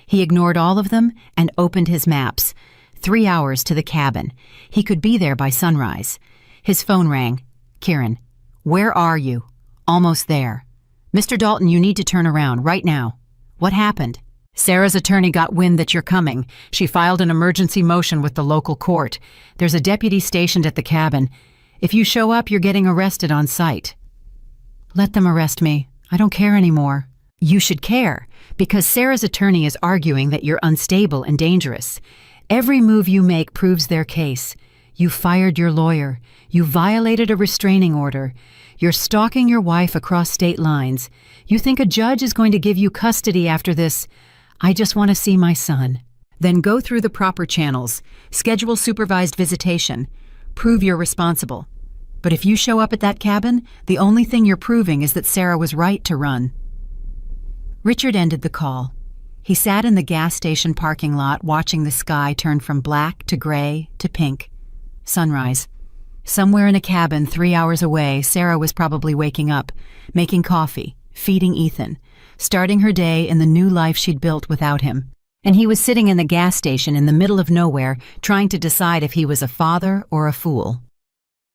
He ignored all of them and opened his maps. 3 hours to the cabin. He could be there by sunrise. His phone rang. Kieran, where are you? Almost there. Mr. Dalton, you need to turn around right now. What happened? Sarah's attorney got wind that you're coming. She filed an emergency motion with the local court. There's a deputy stationed at the cabin. If you show up, you're getting arrested on sight. Let them arrest me. I don't care anymore. You should care, because Sarah's attorney is arguing that you're unstable and dangerous. Every move you make proves their case. You fired your lawyer. You violated a restraining order. You're stalking your wife across state lines. You think a judge is going to give you custody after this? I just want to see my son. Then go through the proper channels. Schedule supervised visitation. Prove you're responsible. But if you show up at that cabin, the only thing you're proving is that Sarah was right to run. Richard ended the call. He sat in the gas station parking lot watching the sky turn from black to gray to pink. Sunrise. Somewhere in a cabin 3 hours away, Sarah was probably waking up, making coffee, feeding Ethan, starting her day in the new life she'd built without him. And he was sitting in the gas station in the middle of nowhere, trying to decide if he was a father or a fool.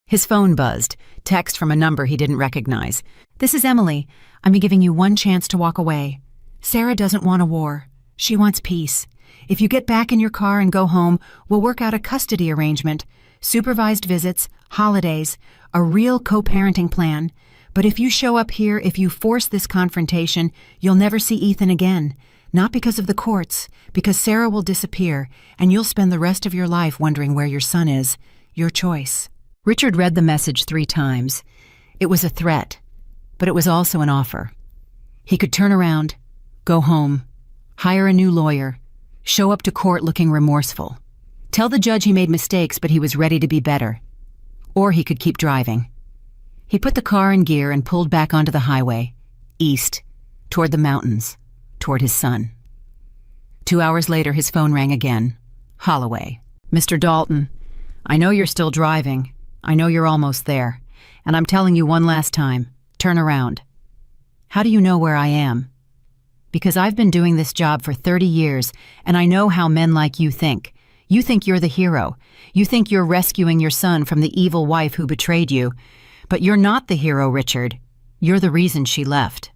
His phone buzzed, text from a number he didn't recognize. "This is Emily. I'm giving you one chance to walk away. Sarah doesn't want a war. She wants peace. If you get back in your car and go home, we'll work out a custody arrangement, supervised visits, holidays, a real co-parenting plan. But if you show up here, if you force this confrontation, you'll never see Ethan again. Not because of the courts, because Sarah will disappear, and you'll spend the rest of your life wondering where your son is. Your choice." Richard read the message 3 times. It was a threat, but it was also an offer. He could turn around, go home, hire a new lawyer, show up to court looking remorseful, tell the judge he made mistakes but he was ready to be better. Or he could keep driving. He put the car in gear and pulled back onto the highway, east, toward the mountains, toward his son. 2 hours later, his phone rang again. Holloway. "Mr. Dalton, I know you're still driving. I know you're almost there. And I'm telling you one last time, turn around." "How do you know where I am?" "Because I've been doing this job for 30 years, and I know how men like you think. You think you're the hero. You think you're rescuing your son from the evil wife who betrayed you. But you're not the hero, Richard. You're the reason she left.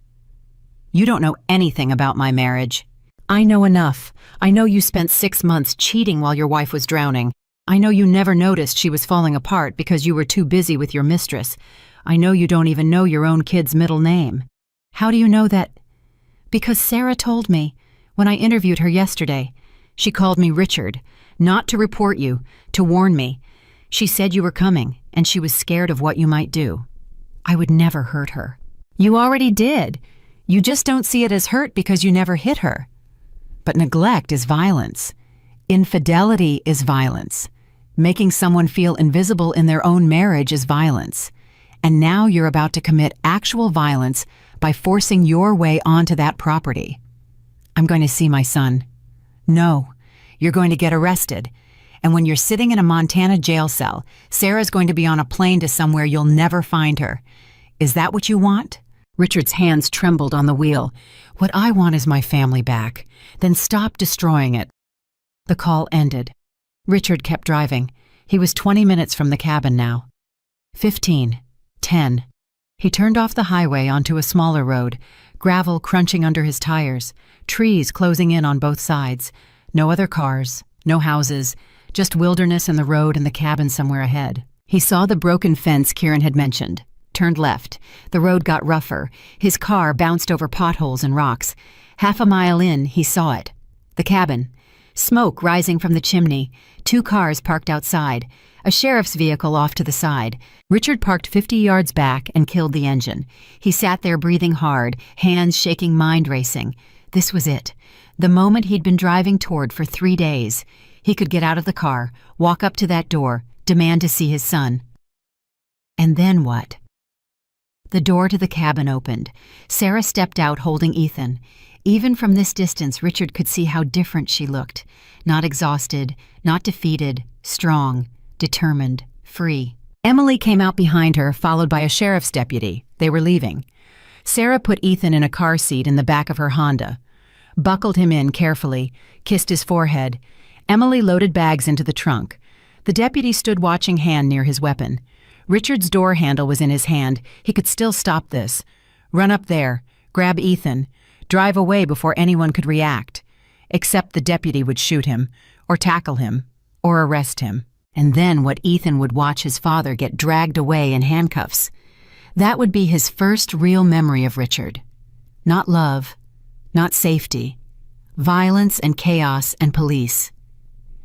You don't know anything about my marriage. I know enough. I know you spent 6 months cheating while your wife was drowning. I know you never noticed she was falling apart because you were too busy with your mistress. I know you don't even know your own kid's middle name. How do you know that? Because Sarah told me when I interviewed her yesterday. She called me Richard, not to report you, to warn me. She said you were coming, and she was scared of what you might do. I would never hurt her." "You already did. You just don't see it as hurt because you never hit her." "But neglect is violence. Infidelity is violence. Making someone feel invisible in their own marriage is violence. And now you're about to commit actual violence by forcing your way onto that property." "I'm going to see my son." "No, you're going to get arrested. And when you're sitting in a Montana jail cell, Sarah's going to be on a plane to somewhere you'll never find her. Is that what you want?" Richard's hands trembled on the wheel. "What I want is my family back. Then stop destroying it." The call ended. Richard kept driving. He was 20 minutes from the cabin now. 15. 10. He turned off the highway onto a smaller road, gravel crunching under his tires, trees closing in on both sides. No other cars, no houses, just wilderness and the road and the cabin somewhere ahead. He saw the broken fence Kieran had mentioned, turned left. The road got rougher. His car bounced over potholes and rocks. Half a mile in, he saw it. The cabin. Smoke rising from the chimney. 2 cars parked outside. A sheriff's vehicle off to the side. Richard parked 50 yards back and killed the engine. He sat there breathing hard, hands shaking, mind racing. This was it. The moment he'd been driving toward for 3 days. He could get out of the car, walk up to that door, demand to see his son. And then what? The door to the cabin opened. Sarah stepped out holding Ethan. Even from this distance, Richard could see how different she looked. Not exhausted, not defeated, strong, determined, free. Emily came out behind her, followed by a sheriff's deputy. They were leaving. Sarah put Ethan in a car seat in the back of her Honda, buckled him in carefully, kissed his forehead. Emily loaded bags into the trunk. The deputy stood watching hand near his weapon. Richard's door handle was in his hand. He could still stop this. Run up there, grab Ethan, drive away before anyone could react. Except the deputy would shoot him, or tackle him, or arrest him. And then what Ethan would watch his father get dragged away in handcuffs. That would be his first real memory of Richard. Not love, not safety. Violence and chaos and police.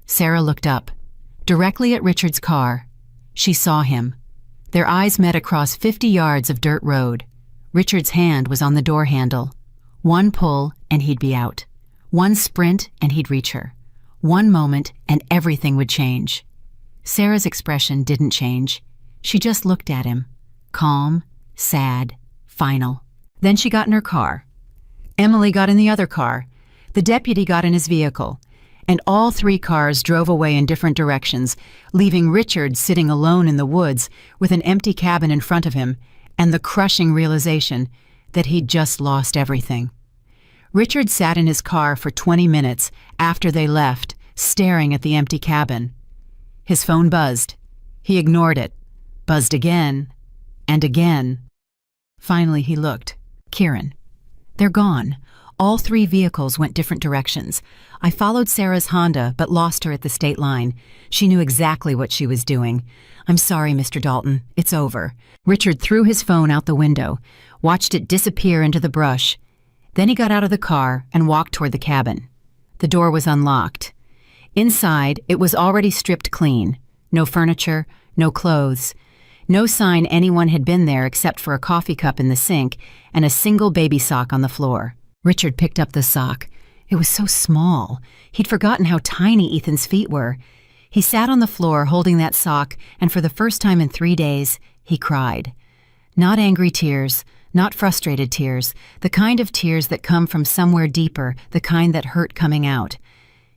Sarah looked up. Directly at Richard's car. She saw him. Their eyes met across 50 yards of dirt road. Richard's hand was on the door handle. One pull and he'd be out. One sprint and he'd reach her. One moment and everything would change. Sarah's expression didn't change. She just looked at him. Calm, sad, final. Then she got in her car. Emily got in the other car. The deputy got in his vehicle. And all three cars drove away in different directions, leaving Richard sitting alone in the woods with an empty cabin in front of him and the crushing realization that he'd just lost everything. Richard sat in his car for 20 minutes after they left, staring at the empty cabin. His phone buzzed. He ignored it. Buzzed again and again. Finally, he looked. Kieran. They're gone. All three vehicles went different directions. I followed Sarah's Honda, but lost her at the state line. She knew exactly what she was doing. I'm sorry, Mr. Dalton. It's over. Richard threw his phone out the window, watched it disappear into the brush. Then he got out of the car and walked toward the cabin. The door was unlocked. Inside, it was already stripped clean. No furniture, no clothes. No sign anyone had been there except for a coffee cup in the sink and a single baby sock on the floor. Richard picked up the sock. It was so small. He'd forgotten how tiny Ethan's feet were. He sat on the floor holding that sock, and for the first time in 3 days, he cried. Not angry tears, not frustrated tears, the kind of tears that come from somewhere deeper, the kind that hurt coming out.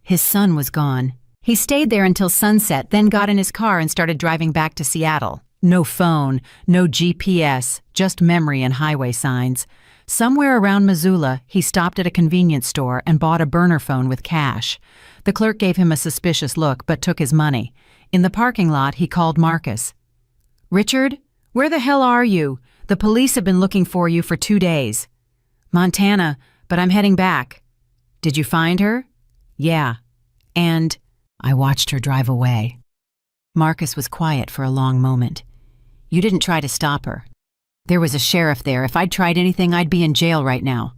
His son was gone. He stayed there until sunset, then got in his car and started driving back to Seattle. No phone, no GPS, just memory and highway signs. Somewhere around Missoula, he stopped at a convenience store and bought a burner phone with cash. The clerk gave him a suspicious look, but took his money. In the parking lot, he called Marcus. Richard, where the hell are you? The police have been looking for you for 2 days. Montana, but I'm heading back. Did you find her? Yeah. And I watched her drive away. Marcus was quiet for a long moment. You didn't try to stop her. There was a sheriff there. If I'd tried anything, I'd be in jail right now.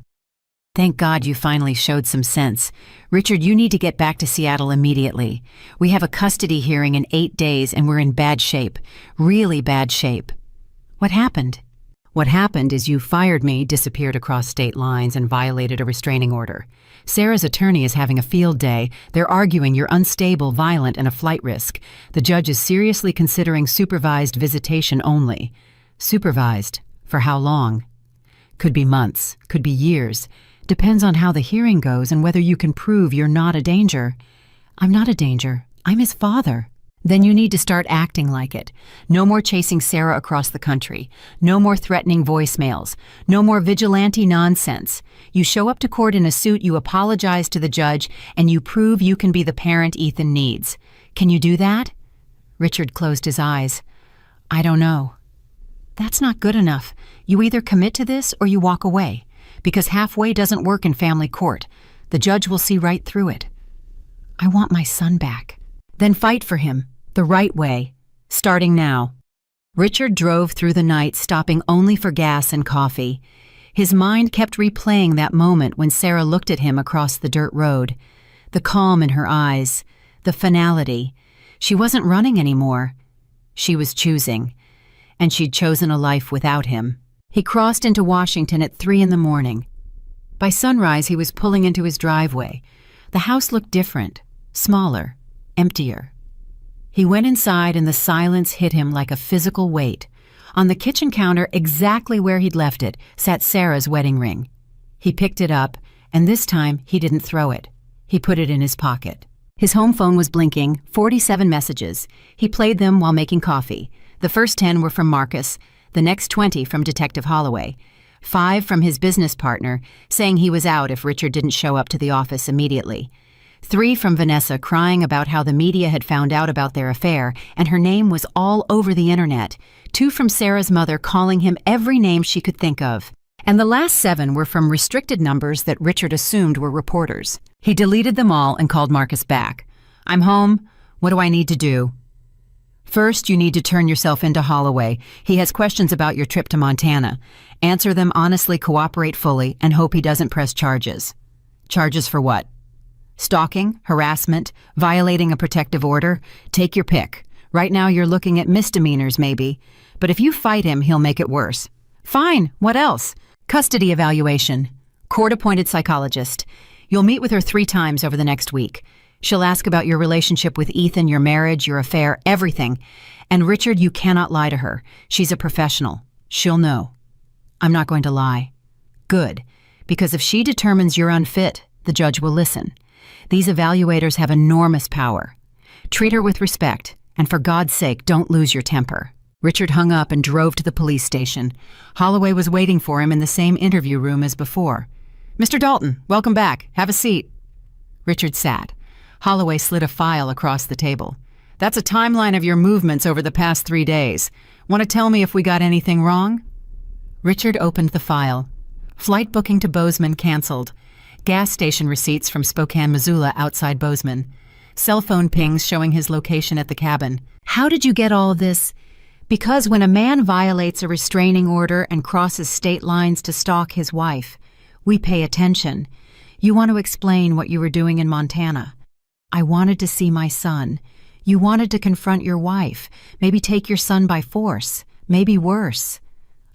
Thank God you finally showed some sense. Richard, you need to get back to Seattle immediately. We have a custody hearing in 8 days and we're in bad shape. Really bad shape. What happened? What happened is you fired me, disappeared across state lines, and violated a restraining order. Sarah's attorney is having a field day. They're arguing you're unstable, violent, and a flight risk. The judge is seriously considering supervised visitation only. Supervised? For how long? Could be months, could be years. Depends on how the hearing goes and whether you can prove you're not a danger. I'm not a danger. I'm his father. Then you need to start acting like it. No more chasing Sarah across the country. No more threatening voicemails. No more vigilante nonsense. You show up to court in a suit, you apologize to the judge, and you prove you can be the parent Ethan needs. Can you do that? Richard closed his eyes. I don't know. That's not good enough. You either commit to this or you walk away, because halfway doesn't work in family court. The judge will see right through it. I want my son back. Then fight for him, the right way, starting now. Richard drove through the night, stopping only for gas and coffee. His mind kept replaying that moment when Sarah looked at him across the dirt road. The calm in her eyes, the finality. She wasn't running anymore. She was choosing. And she'd chosen a life without him. He crossed into Washington at 3 a.m. By sunrise, he was pulling into his driveway. The house looked different, smaller, emptier. He went inside and the silence hit him like a physical weight. On the kitchen counter, exactly where he'd left it, sat Sarah's wedding ring. He picked it up, and this time he didn't throw it. He put it in his pocket. His home phone was blinking, 47 messages. He played them while making coffee. The first 10 were from Marcus, the next 20 from Detective Holloway, 5 from his business partner, saying he was out if Richard didn't show up to the office immediately, 3 from Vanessa crying about how the media had found out about their affair and her name was all over the internet, 2 from Sarah's mother calling him every name she could think of, and the last 7 were from restricted numbers that Richard assumed were reporters. He deleted them all and called Marcus back. "I'm home. What do I need to do?" "First, you need to turn yourself into Holloway. He has questions about your trip to Montana. Answer them honestly, cooperate fully, and hope he doesn't press charges." "Charges for what?" "Stalking, harassment, violating a protective order. Take your pick. Right now you're looking at misdemeanors maybe, but if you fight him, he'll make it worse." "Fine. What else?" "Custody evaluation. Court-appointed psychologist. You'll meet with her 3 times over the next week. She'll ask about your relationship with Ethan, your marriage, your affair, everything. And Richard, you cannot lie to her. She's a professional. She'll know." "I'm not going to lie." "Good, because if she determines you're unfit, the judge will listen. These evaluators have enormous power. Treat her with respect, and for God's sake, don't lose your temper." Richard hung up and drove to the police station. Holloway was waiting for him in the same interview room as before. "Mr. Dalton, welcome back. Have a seat." Richard sat. Holloway slid a file across the table. "That's a timeline of your movements over the past 3 days. Want to tell me if we got anything wrong?" Richard opened the file. Flight booking to Bozeman canceled. Gas station receipts from Spokane, Missoula outside Bozeman. Cell phone pings showing his location at the cabin. "How did you get all of this?" "Because when a man violates a restraining order and crosses state lines to stalk his wife, we pay attention. You want to explain what you were doing in Montana." "I wanted to see my son. You wanted to confront your wife, maybe take your son by force, maybe worse."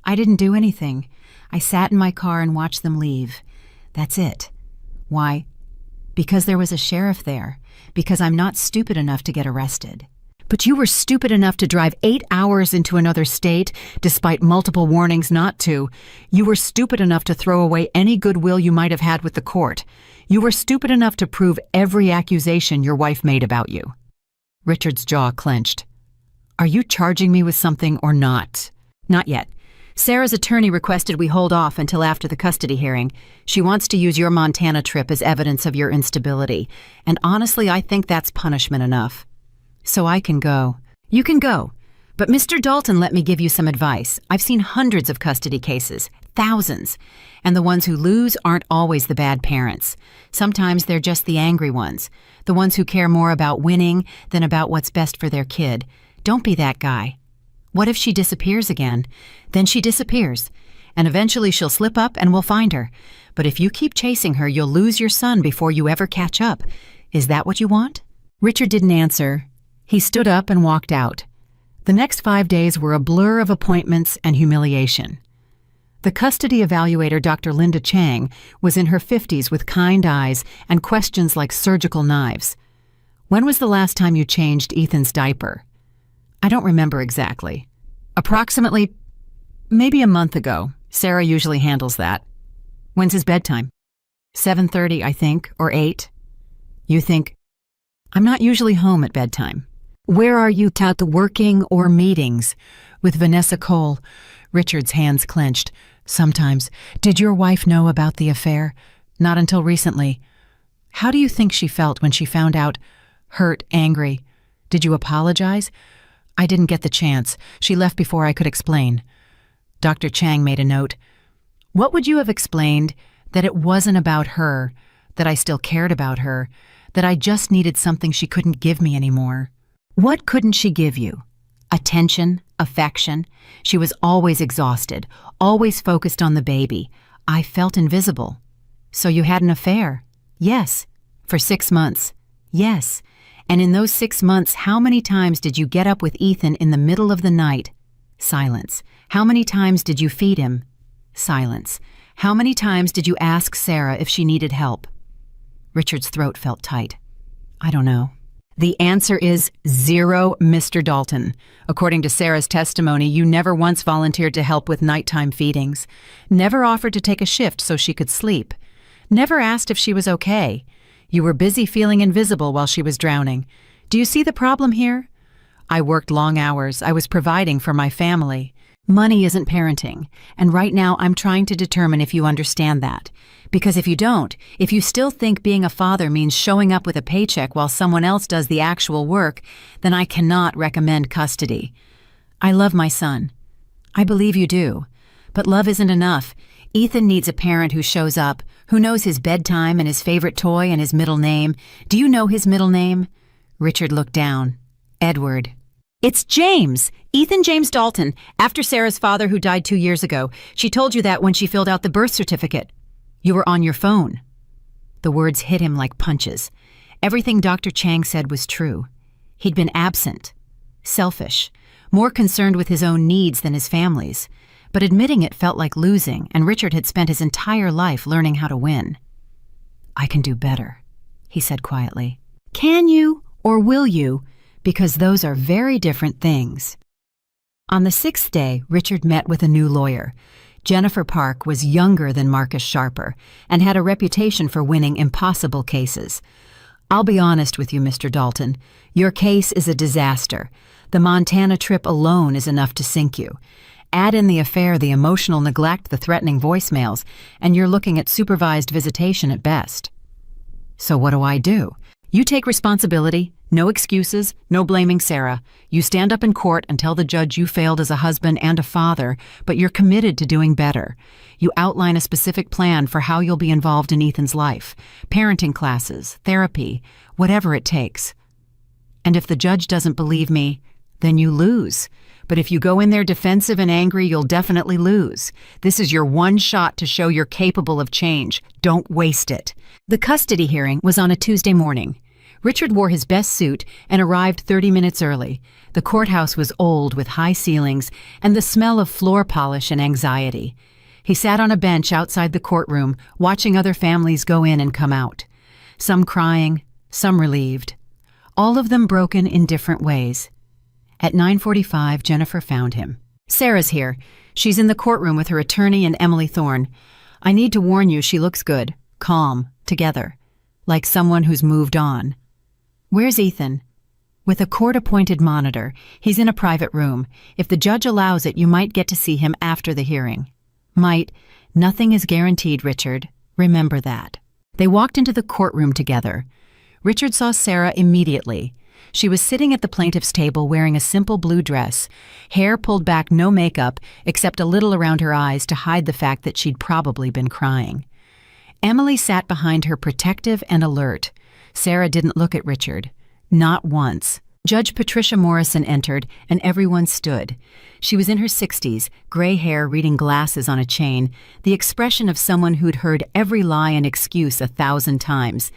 "I didn't do anything. I sat in my car and watched them leave. That's it." "Why?" "Because there was a sheriff there. Because I'm not stupid enough to get arrested." "But you were stupid enough to drive 8 hours into another state, despite multiple warnings not to. You were stupid enough to throw away any goodwill you might have had with the court. You were stupid enough to prove every accusation your wife made about you." Richard's jaw clenched. "Are you charging me with something or not?" "Not yet. Sarah's attorney requested we hold off until after the custody hearing. She wants to use your Montana trip as evidence of your instability, and honestly, I think that's punishment enough." "So I can go." "You can go. But Mr. Dalton, let me give you some advice. I've seen hundreds of custody cases, thousands, and the ones who lose aren't always the bad parents. Sometimes they're just the angry ones, the ones who care more about winning than about what's best for their kid. Don't be that guy. What if she disappears again? Then she disappears, and eventually she'll slip up and we'll find her. But if you keep chasing her, you'll lose your son before you ever catch up. Is that what you want?" Richard didn't answer. He stood up and walked out. The next 5 days were a blur of appointments and humiliation. The custody evaluator, Dr. Linda Chang, was in her 50s with kind eyes and questions like surgical knives. "When was the last time you changed Ethan's diaper?" "I don't remember exactly." "Approximately, maybe a month ago. Sarah usually handles that." "When's his bedtime?" 7:30, I think, or 8. "You think?" "I'm not usually home at bedtime." "Where are you at, working or meetings?" With Vanessa Cole. Richard's hands clenched. "Sometimes. Did your wife know about the affair?" "Not until recently." "How do you think she felt when she found out?" "Hurt, angry." "Did you apologize?" "I didn't get the chance. She left before I could explain." Dr. Chang made a note. "What would you have explained? That it wasn't about her, that I still cared about her, that I just needed something she couldn't give me anymore." "What couldn't she give you?" "Attention, affection. She was always exhausted, always focused on the baby. I felt invisible." "So you had an affair?" "Yes." "For 6 months?" "Yes." "And in those 6 months, how many times did you get up with Ethan in the middle of the night?" Silence. "How many times did you feed him?" Silence. "How many times did you ask Sarah if she needed help?" Richard's throat felt tight. "I don't know." "The answer is 0, Mr. Dalton. According to Sarah's testimony, you never once volunteered to help with nighttime feedings, never offered to take a shift so she could sleep, never asked if she was okay. You were busy feeling invisible while she was drowning. Do you see the problem here? I worked long hours. I was providing for my family. Money isn't parenting, and right now I'm trying to determine if you understand that. Because if you don't, if you still think being a father means showing up with a paycheck while someone else does the actual work, then I cannot recommend custody. I love my son. I believe you do. But love isn't enough. Ethan needs a parent who shows up, who knows his bedtime and his favorite toy and his middle name. Do you know his middle name? Richard looked down. Edward. It's James! Ethan James Dalton, after Sarah's father who died 2 years ago. She told you that when she filled out the birth certificate. You were on your phone. The words hit him like punches. Everything Dr. Chang said was true. He'd been absent, selfish, more concerned with his own needs than his family's. But admitting it felt like losing, and Richard had spent his entire life learning how to win. I can do better, he said quietly. Can you, or will you? Because those are very different things. On the 6th day, Richard met with a new lawyer. Jennifer Park was younger than Marcus Sharper and had a reputation for winning impossible cases. I'll be honest with you, Mr. Dalton. Your case is a disaster. The Montana trip alone is enough to sink you. Add in the affair, the emotional neglect, the threatening voicemails, and you're looking at supervised visitation at best. So what do? You take responsibility, no excuses, no blaming Sarah. You stand up in court and tell the judge you failed as a husband and a father, but you're committed to doing better. You outline a specific plan for how you'll be involved in Ethan's life, parenting classes, therapy, whatever it takes. And if the judge doesn't believe me, then you lose. But if you go in there defensive and angry, you'll definitely lose. This is your one shot to show you're capable of change. Don't waste it. The custody hearing was on a Tuesday morning. Richard wore his best suit and arrived 30 minutes early. The courthouse was old with high ceilings and the smell of floor polish and anxiety. He sat on a bench outside the courtroom, watching other families go in and come out. Some crying, some relieved. All of them broken in different ways. At 9:45, Jennifer found him. Sarah's here. She's in the courtroom with her attorney and Emily Thorne. I need to warn you, she looks good, calm, together, like someone who's moved on. Where's Ethan? With a court-appointed monitor, he's in a private room. If the judge allows it, you might get to see him after the hearing. Might. Nothing is guaranteed, Richard. Remember that. They walked into the courtroom together. Richard saw Sarah immediately. She was sitting at the plaintiff's table wearing a simple blue dress, hair pulled back, no makeup, except a little around her eyes to hide the fact that she'd probably been crying. Emily sat behind her, protective and alert. Sarah didn't look at Richard. Not once. Judge Patricia Morrison entered, and everyone stood. She was in her 60s, gray hair, reading glasses on a chain, the expression of someone who'd heard every lie and excuse 1,000 times.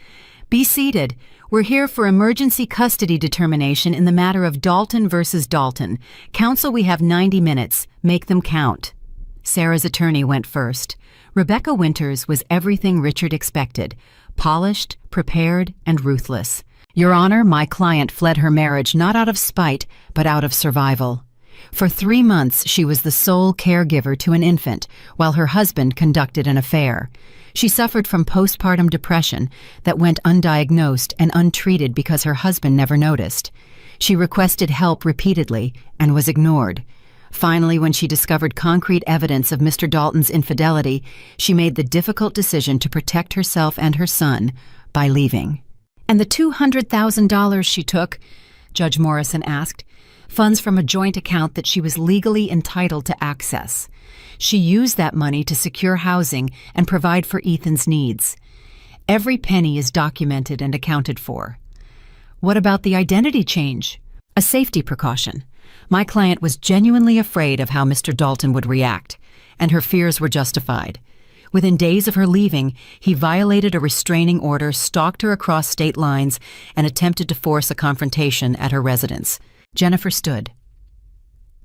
Be seated. We're here for emergency custody determination in the matter of Dalton versus Dalton. Counsel, we have 90 minutes. Make them count. Sarah's attorney went first. Rebecca Winters was everything Richard expected. Polished, prepared, and ruthless. Your Honor, my client fled her marriage not out of spite, but out of survival. For 3 months, she was the sole caregiver to an infant, while her husband conducted an affair. She suffered from postpartum depression that went undiagnosed and untreated because her husband never noticed. She requested help repeatedly and was ignored. Finally, when she discovered concrete evidence of Mr. Dalton's infidelity, she made the difficult decision to protect herself and her son by leaving. And the $200,000 she took, Judge Morrison asked, funds from a joint account that she was legally entitled to access. She used that money to secure housing and provide for Ethan's needs. Every penny is documented and accounted for. What about the identity change? A safety precaution. My client was genuinely afraid of how Mr. Dalton would react, and her fears were justified. Within days of her leaving, he violated a restraining order, stalked her across state lines, and attempted to force a confrontation at her residence. Jennifer stood.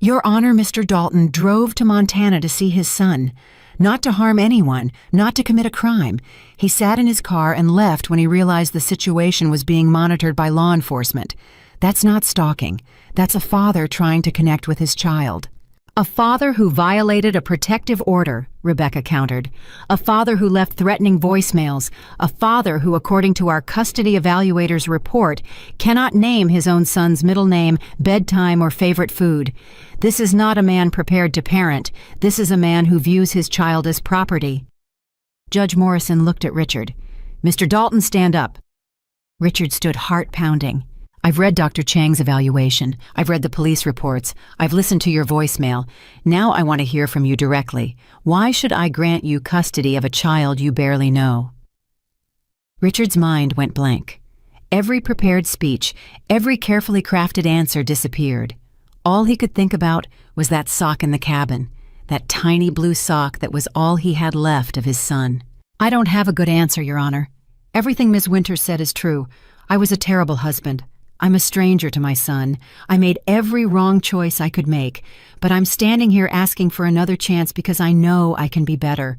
Your Honor, Mr. Dalton drove to Montana to see his son. Not to harm anyone, not to commit a crime. He sat in his car and left when he realized the situation was being monitored by law enforcement. That's not stalking. That's a father trying to connect with his child. A father who violated a protective order, Rebecca countered. A father who left threatening voicemails. A father who, according to our custody evaluator's report, cannot name his own son's middle name, bedtime, or favorite food. This is not a man prepared to parent. This is a man who views his child as property. Judge Morrison looked at Richard. Mr. Dalton, stand up. Richard stood heart pounding. I've read Dr. Chang's evaluation. I've read the police reports. I've listened to your voicemail. Now I want to hear from you directly. Why should I grant you custody of a child you barely know? Richard's mind went blank. Every prepared speech, every carefully crafted answer disappeared. All he could think about was that sock in the cabin, that tiny blue sock that was all he had left of his son. I don't have a good answer, Your Honor. Everything Ms. Winters said is true. I was a terrible husband. I'm a stranger to my son. I made every wrong choice I could make, but I'm standing here asking for another chance because I know I can be better.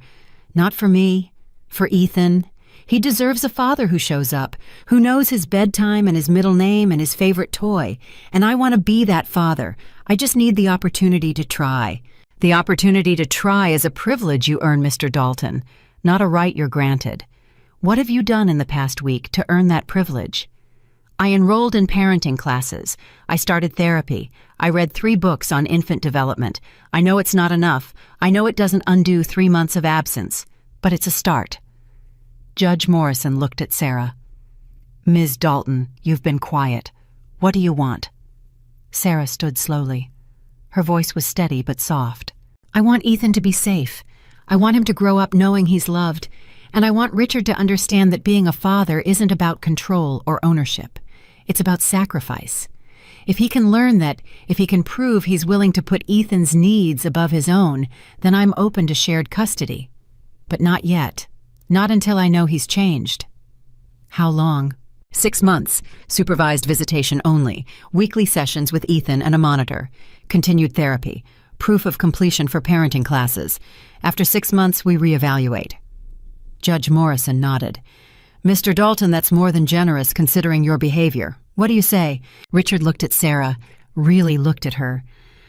Not for me, for Ethan. He deserves a father who shows up, who knows his bedtime and his middle name and his favorite toy, and I want to be that father. I just need the opportunity to try. The opportunity to try is a privilege you earn, Mr. Dalton, not a right you're granted. What have you done in the past week to earn that privilege? I enrolled in parenting classes. I started therapy. I read 3 books on infant development. I know it's not enough. I know it doesn't undo 3 months of absence, but it's a start. Judge Morrison looked at Sarah. Ms. Dalton, you've been quiet. What do you want? Sarah stood slowly. Her voice was steady but soft. I want Ethan to be safe. I want him to grow up knowing he's loved, and I want Richard to understand that being a father isn't about control or ownership. It's about sacrifice. If he can learn that, if he can prove he's willing to put Ethan's needs above his own, then I'm open to shared custody. But not yet. Not until I know he's changed. How long? 6 months. Supervised visitation only. Weekly sessions with Ethan and a monitor. Continued therapy. Proof of completion for parenting classes. After 6 months, we reevaluate. Judge Morrison nodded. Mr. Dalton, that's more than generous considering your behavior. What do you say? Richard looked at Sarah, really looked at her.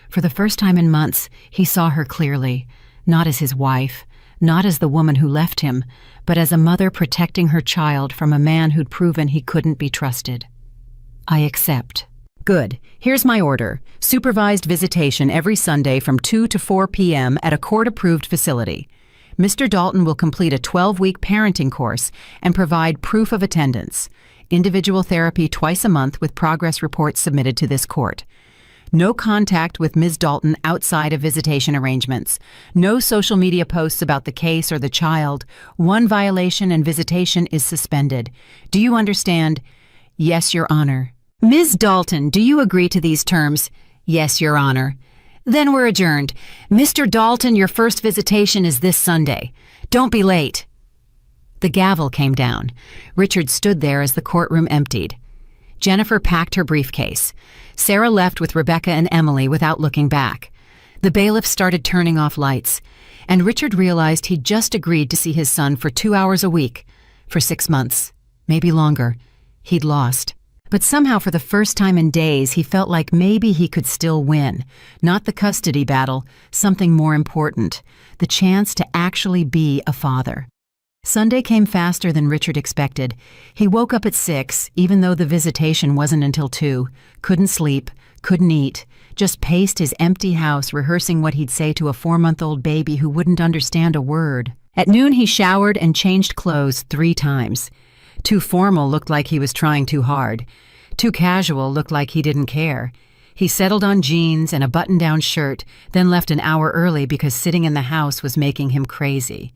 For the first time in months, he saw her clearly, not as his wife, not as the woman who left him, but as a mother protecting her child from a man who'd proven he couldn't be trusted. I accept. Good. Here's my order. Supervised visitation every Sunday from 2 to 4 p.m. at a court-approved facility. Mr. Dalton will complete a 12-week parenting course and provide proof of attendance. Individual therapy twice a month with progress reports submitted to this court. No contact with Ms. Dalton outside of visitation arrangements. No social media posts about the case or the child. 1 violation and visitation is suspended. Do you understand? Yes, Your Honor. Ms. Dalton, do you agree to these terms? Yes, Your Honor. Then we're adjourned. Mr. Dalton, your first visitation is this Sunday. Don't be late. The gavel came down. Richard stood there as the courtroom emptied. Jennifer packed her briefcase. Sarah left with Rebecca and Emily without looking back. The bailiff started turning off lights, and Richard realized he'd just agreed to see his son for 2 hours a week, for 6 months, maybe longer. He'd lost. But somehow for the first time in days, he felt like maybe he could still win. Not the custody battle, something more important, the chance to actually be a father. Sunday came faster than Richard expected. He woke up at 6, even though the visitation wasn't until 2, couldn't sleep, couldn't eat, just paced his empty house rehearsing what he'd say to a 4-month-old baby who wouldn't understand a word. At noon he showered and changed clothes 3 times. Too formal looked like he was trying too hard. Too casual looked like he didn't care. He settled on jeans and a button-down shirt, then left an hour early because sitting in the house was making him crazy.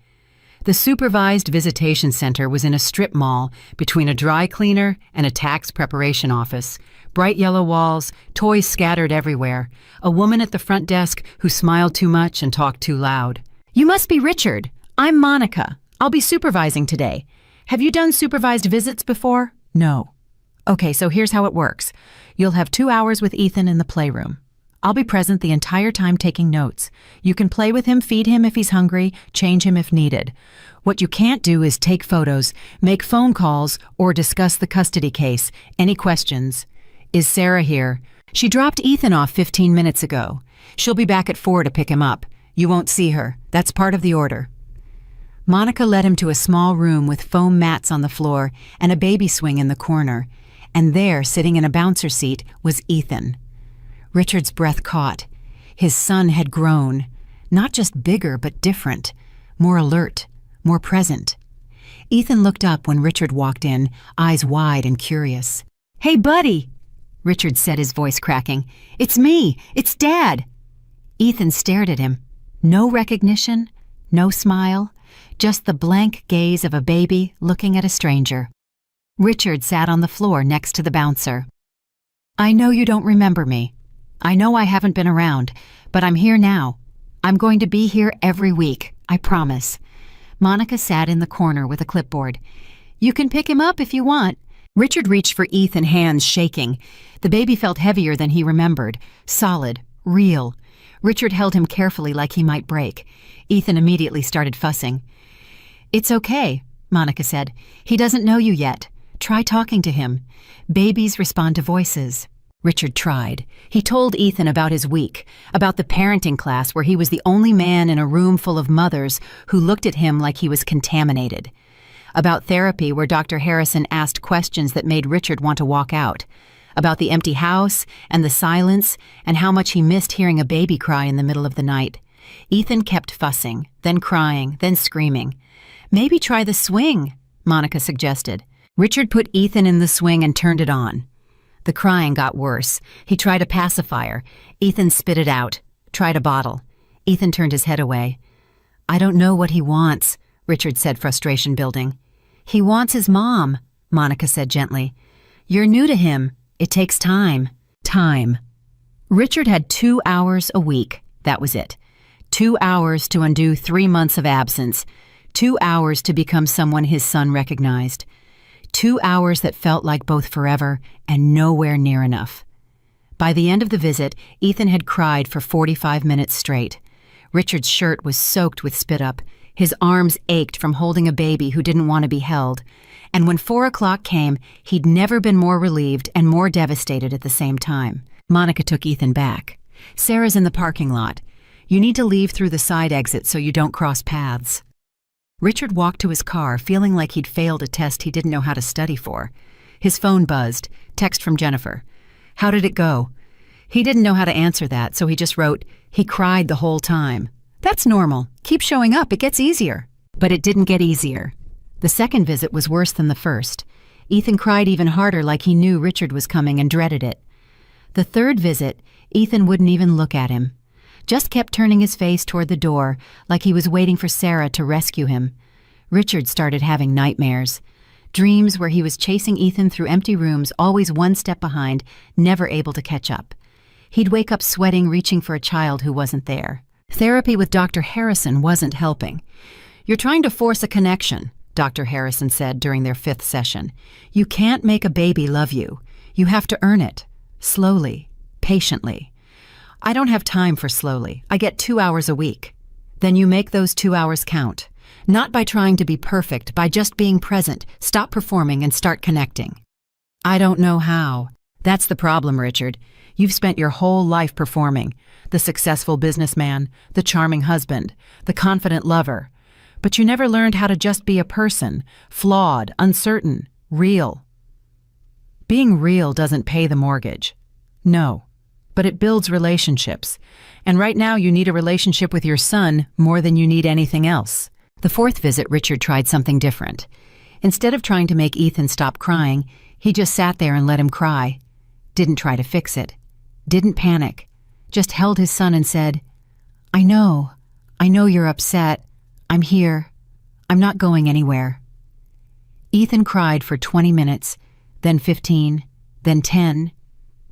The supervised visitation center was in a strip mall between a dry cleaner and a tax preparation office. Bright yellow walls, toys scattered everywhere. A woman at the front desk who smiled too much and talked too loud. You must be Richard. I'm Monica. I'll be supervising today. Have you done supervised visits before? No. Okay, so here's how it works. You'll have 2 hours with Ethan in the playroom. I'll be present the entire time taking notes. You can play with him, feed him if he's hungry, change him if needed. What you can't do is take photos, make phone calls, or discuss the custody case. Any questions? Is Sarah here? She dropped Ethan off 15 minutes ago. She'll be back at 4 to pick him up. You won't see her. That's part of the order. Monica led him to a small room with foam mats on the floor and a baby swing in the corner, and there, sitting in a bouncer seat, was Ethan. Richard's breath caught. His son had grown, not just bigger but different, more alert, more present. Ethan looked up when Richard walked in, eyes wide and curious. "Hey, buddy," Richard said, his voice cracking. "It's me. It's Dad." Ethan stared at him. No recognition, no smile, just the blank gaze of a baby looking at a stranger. Richard sat on the floor next to the bouncer. "I know you don't remember me. I know I haven't been around, but I'm here now. I'm going to be here every week, I promise." Monica sat in the corner with a clipboard. "You can pick him up if you want." Richard reached for Ethan, hands shaking. The baby felt heavier than he remembered, solid, real. Richard held him carefully like he might break. Ethan immediately started fussing. "It's okay," Monica said. "He doesn't know you yet. Try talking to him. Babies respond to voices." Richard tried. He told Ethan about his week, about the parenting class where he was the only man in a room full of mothers who looked at him like he was contaminated. About therapy where Dr. Harrison asked questions that made Richard want to walk out. About the empty house and the silence and how much he missed hearing a baby cry in the middle of the night. Ethan kept fussing, then crying, then screaming. "Maybe try the swing," Monica suggested. Richard put Ethan in the swing and turned it on. The crying got worse. He tried a pacifier. Ethan spit it out. Tried a bottle. Ethan turned his head away. "I don't know what he wants," Richard said, frustration building. "He wants his mom," Monica said gently. "You're new to him. It takes time." Time. Richard had 2 hours a week. That was it. 2 hours to undo 3 months of absence. 2 hours to become someone his son recognized. 2 hours that felt like both forever and nowhere near enough. By the end of the visit, Ethan had cried for 45 minutes straight. Richard's shirt was soaked with spit up. His arms ached from holding a baby who didn't want to be held. And when 4 o'clock came, he'd never been more relieved and more devastated at the same time. Monica took Ethan back. "Sarah's in the parking lot. You need to leave through the side exit so you don't cross paths." Richard walked to his car, feeling like he'd failed a test he didn't know how to study for. His phone buzzed. Text from Jennifer. "How did it go?" He didn't know how to answer that, so he just wrote, "He cried the whole time." "That's normal. Keep showing up. It gets easier." But it didn't get easier. The second visit was worse than the first. Ethan cried even harder, like he knew Richard was coming and dreaded it. The third visit, Ethan wouldn't even look at him. Just kept turning his face toward the door, like he was waiting for Sarah to rescue him. Richard started having nightmares. Dreams where he was chasing Ethan through empty rooms, always one step behind, never able to catch up. He'd wake up sweating, reaching for a child who wasn't there. Therapy with Dr. Harrison wasn't helping. "You're trying to force a connection," Dr. Harrison said during their 5th session. "You can't make a baby love you. You have to earn it. Slowly. Patiently." "I don't have time for slowly. I get 2 hours a week." "Then you make those 2 hours count. Not by trying to be perfect, by just being present. Stop performing and start connecting." "I don't know how." "That's the problem, Richard. You've spent your whole life performing. The successful businessman, the charming husband, the confident lover. But you never learned how to just be a person, flawed, uncertain, real. Being real doesn't pay the mortgage. No. But it builds relationships. And right now you need a relationship with your son more than you need anything else. The 4th visit, Richard tried something different. Instead of trying to make Ethan stop crying, he just sat there and let him cry. Didn't try to fix it. Didn't panic. Just held his son and said, I know you're upset. I'm here. I'm not going anywhere." Ethan cried for 20 minutes, then 15, then 10,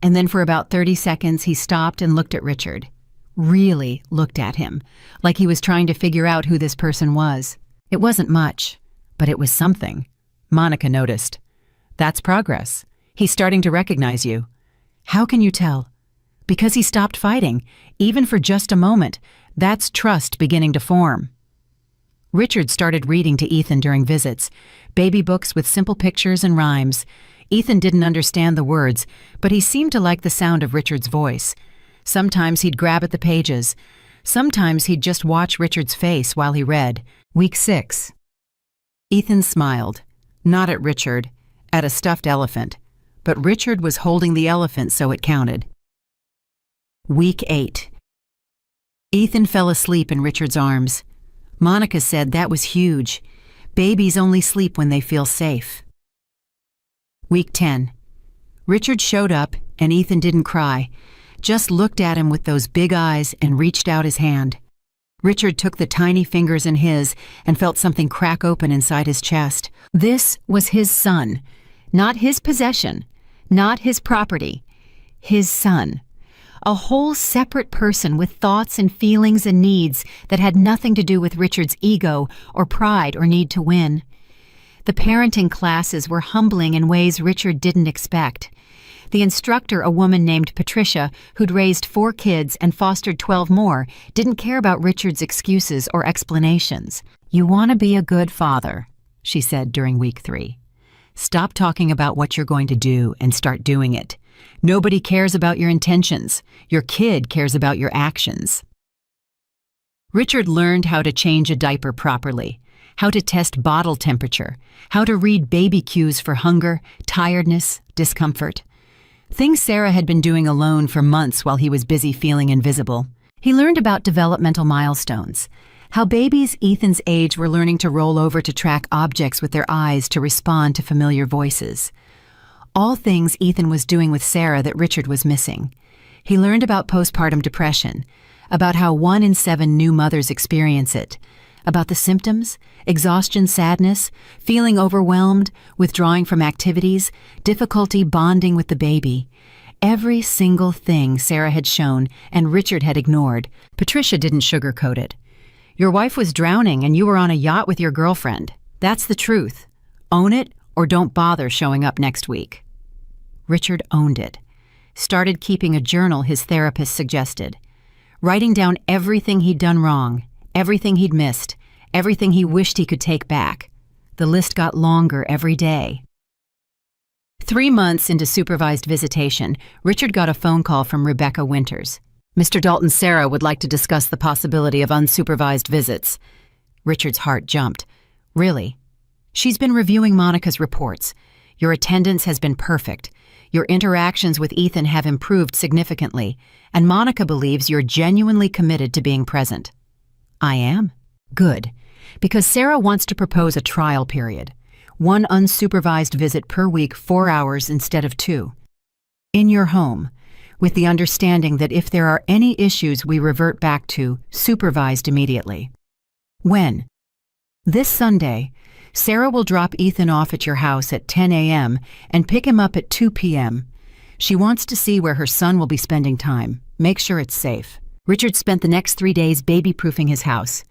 and then for about 30 seconds he stopped and looked at Richard. Really looked at him, like he was trying to figure out who this person was. It wasn't much, but it was something. Monica noticed. "That's progress. He's starting to recognize you." "How can you tell?" "Because he stopped fighting, even for just a moment. That's trust beginning to form." Richard started reading to Ethan during visits, baby books with simple pictures and rhymes. Ethan didn't understand the words, but he seemed to like the sound of Richard's voice. Sometimes he'd grab at the pages. Sometimes he'd just watch Richard's face while he read. Week 6. Ethan smiled. Not at Richard, at a stuffed elephant. But Richard was holding the elephant, so it counted. Week 8. Ethan fell asleep in Richard's arms. Monica said that was huge. Babies only sleep when they feel safe. Week 10. Richard showed up, and Ethan didn't cry, just looked at him with those big eyes and reached out his hand. Richard took the tiny fingers in his and felt something crack open inside his chest. This was his son, not his possession, not his property, his son. A whole separate person with thoughts and feelings and needs that had nothing to do with Richard's ego or pride or need to win. The parenting classes were humbling in ways Richard didn't expect. The instructor, a woman named Patricia, who'd raised 4 kids and fostered 12 more, didn't care about Richard's excuses or explanations. "You want to be a good father," she said during week 3. "Stop talking about what you're going to do and start doing it. Nobody cares about your intentions. Your kid cares about your actions." Richard learned how to change a diaper properly, how to test bottle temperature, how to read baby cues for hunger, tiredness, discomfort. Things Sarah had been doing alone for months while he was busy feeling invisible. He learned about developmental milestones, how babies Ethan's age were learning to roll over to track objects with their eyes to respond to familiar voices. All things Ethan was doing with Sarah that Richard was missing. He learned about postpartum depression, about how 1 in 7 new mothers experience it, about the symptoms, exhaustion, sadness, feeling overwhelmed, withdrawing from activities, difficulty bonding with the baby. Every single thing Sarah had shown and Richard had ignored. Patricia didn't sugarcoat it. "Your wife was drowning and you were on a yacht with your girlfriend. That's the truth. Own it or don't bother showing up next week." Richard owned it. Started keeping a journal his therapist suggested. Writing down everything he'd done wrong, everything he'd missed, everything he wished he could take back. The list got longer every day. 3 months into supervised visitation, Richard got a phone call from Rebecca Winters. "Mr. Dalton, Sarah would like to discuss the possibility of unsupervised visits." Richard's heart jumped. "Really?" "She's been reviewing Monica's reports. Your attendance has been perfect. Your interactions with Ethan have improved significantly, and Monica believes you're genuinely committed to being present." "I am." "Good, because Sarah wants to propose a trial period. 1 unsupervised visit per week, 4 hours instead of 2. In your home, with the understanding that if there are any issues we revert back to, supervised immediately." "When?" "This Sunday. Sarah will drop Ethan off at your house at 10 a.m. and pick him up at 2 p.m. She wants to see where her son will be spending time. Make sure it's safe." Richard spent the next 3 days baby-proofing his house.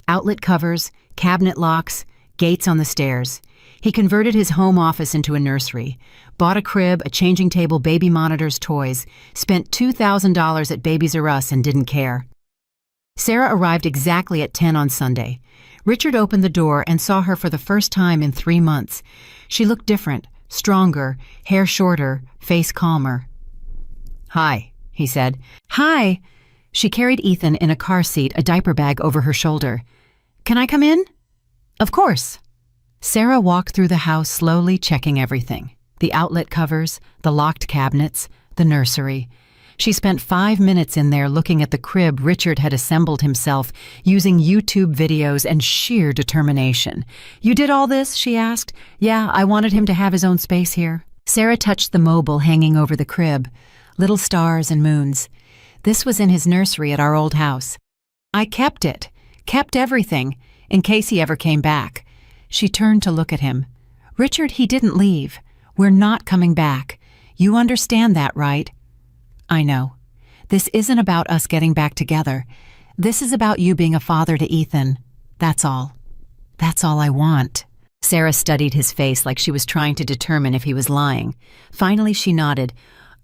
Outlet covers, cabinet locks, gates on the stairs. He converted his home office into a nursery, bought a crib, a changing table, baby monitors, toys, spent $2,000 at Babies R Us and didn't care. Sarah arrived exactly at 10 on Sunday. Richard opened the door and saw her for the first time in 3 months. She looked different, stronger, hair shorter, face calmer. "Hi," he said. "Hi." She carried Ethan in a car seat, a diaper bag over her shoulder. "Can I come in?" "Of course." Sarah walked through the house slowly, checking everything. The outlet covers, the locked cabinets, the nursery. She spent 5 minutes in there looking at the crib Richard had assembled himself, using YouTube videos and sheer determination. "You did all this?" she asked. "Yeah, I wanted him to have his own space here." Sarah touched the mobile hanging over the crib. Little stars and moons. "This was in his nursery at our old house. I kept it, kept everything, in case he ever came back." She turned to look at him. "Richard, he didn't leave. We're not coming back. You understand that, right?" "I know. This isn't about us getting back together. This is about you being a father to Ethan. That's all. That's all I want." Sarah studied his face like she was trying to determine if he was lying. Finally, she nodded.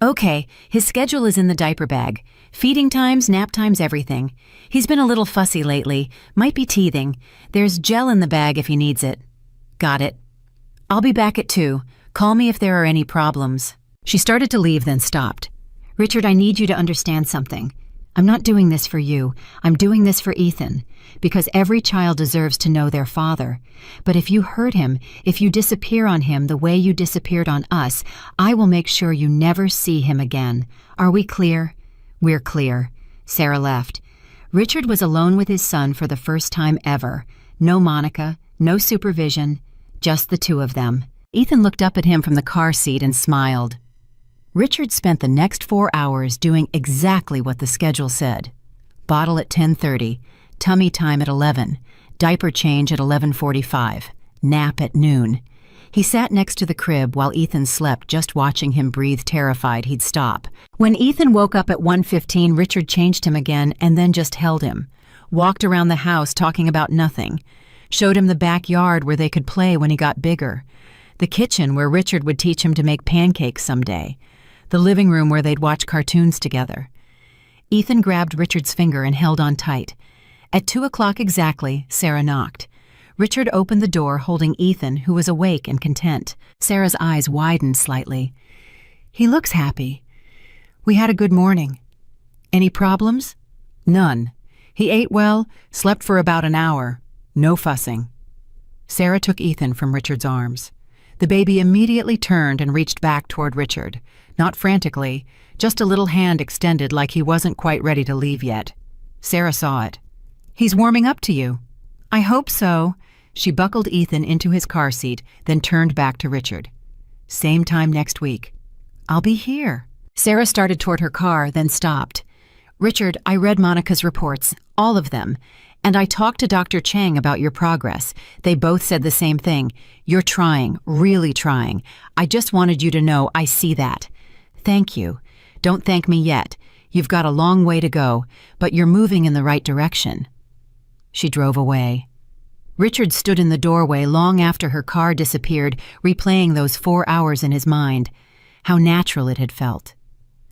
"Okay, his schedule is in the diaper bag. Feeding times, nap times, everything. He's been a little fussy lately. Might be teething. There's gel in the bag if he needs it." "Got it. I'll be back at 2. Call me if there are any problems." She started to leave, then stopped. "Richard, I need you to understand something. I'm not doing this for you. I'm doing this for Ethan, because every child deserves to know their father. But if you hurt him, if you disappear on him the way you disappeared on us, I will make sure you never see him again. Are we clear?" "We're clear." Sarah left. Richard was alone with his son for the first time ever. No Monica, no supervision, just the two of them. Ethan looked up at him from the car seat and smiled. Richard spent the next 4 hours doing exactly what the schedule said. Bottle at 10:30, tummy time at 11, diaper change at 11:45, nap at noon. He sat next to the crib while Ethan slept, just watching him breathe, terrified he'd stop. When Ethan woke up at 1:15, Richard changed him again and then just held him. Walked around the house talking about nothing. Showed him the backyard where they could play when he got bigger. The kitchen where Richard would teach him to make pancakes someday. The living room where they'd watch cartoons together. Ethan grabbed Richard's finger and held on tight. At 2 o'clock exactly, Sarah knocked. Richard opened the door holding Ethan, who was awake and content. Sarah's eyes widened slightly. "He looks happy. We had a good morning." "Any problems?" "None. He ate well, slept for about an hour. No fussing." Sarah took Ethan from Richard's arms. The baby immediately turned and reached back toward Richard. Not frantically, just a little hand extended like he wasn't quite ready to leave yet. Sarah saw it. "He's warming up to you." "I hope so." She buckled Ethan into his car seat, then turned back to Richard. "Same time next week." "I'll be here." Sarah started toward her car, then stopped. "Richard, I read Monica's reports, all of them, and I talked to Dr. Chang about your progress. They both said the same thing. You're trying, really trying. I just wanted you to know I see that. Thank you. Don't thank me yet. You've got a long way to go, but you're moving in the right direction." She drove away. Richard stood in the doorway long after her car disappeared, replaying those 4 hours in his mind. How natural it had felt.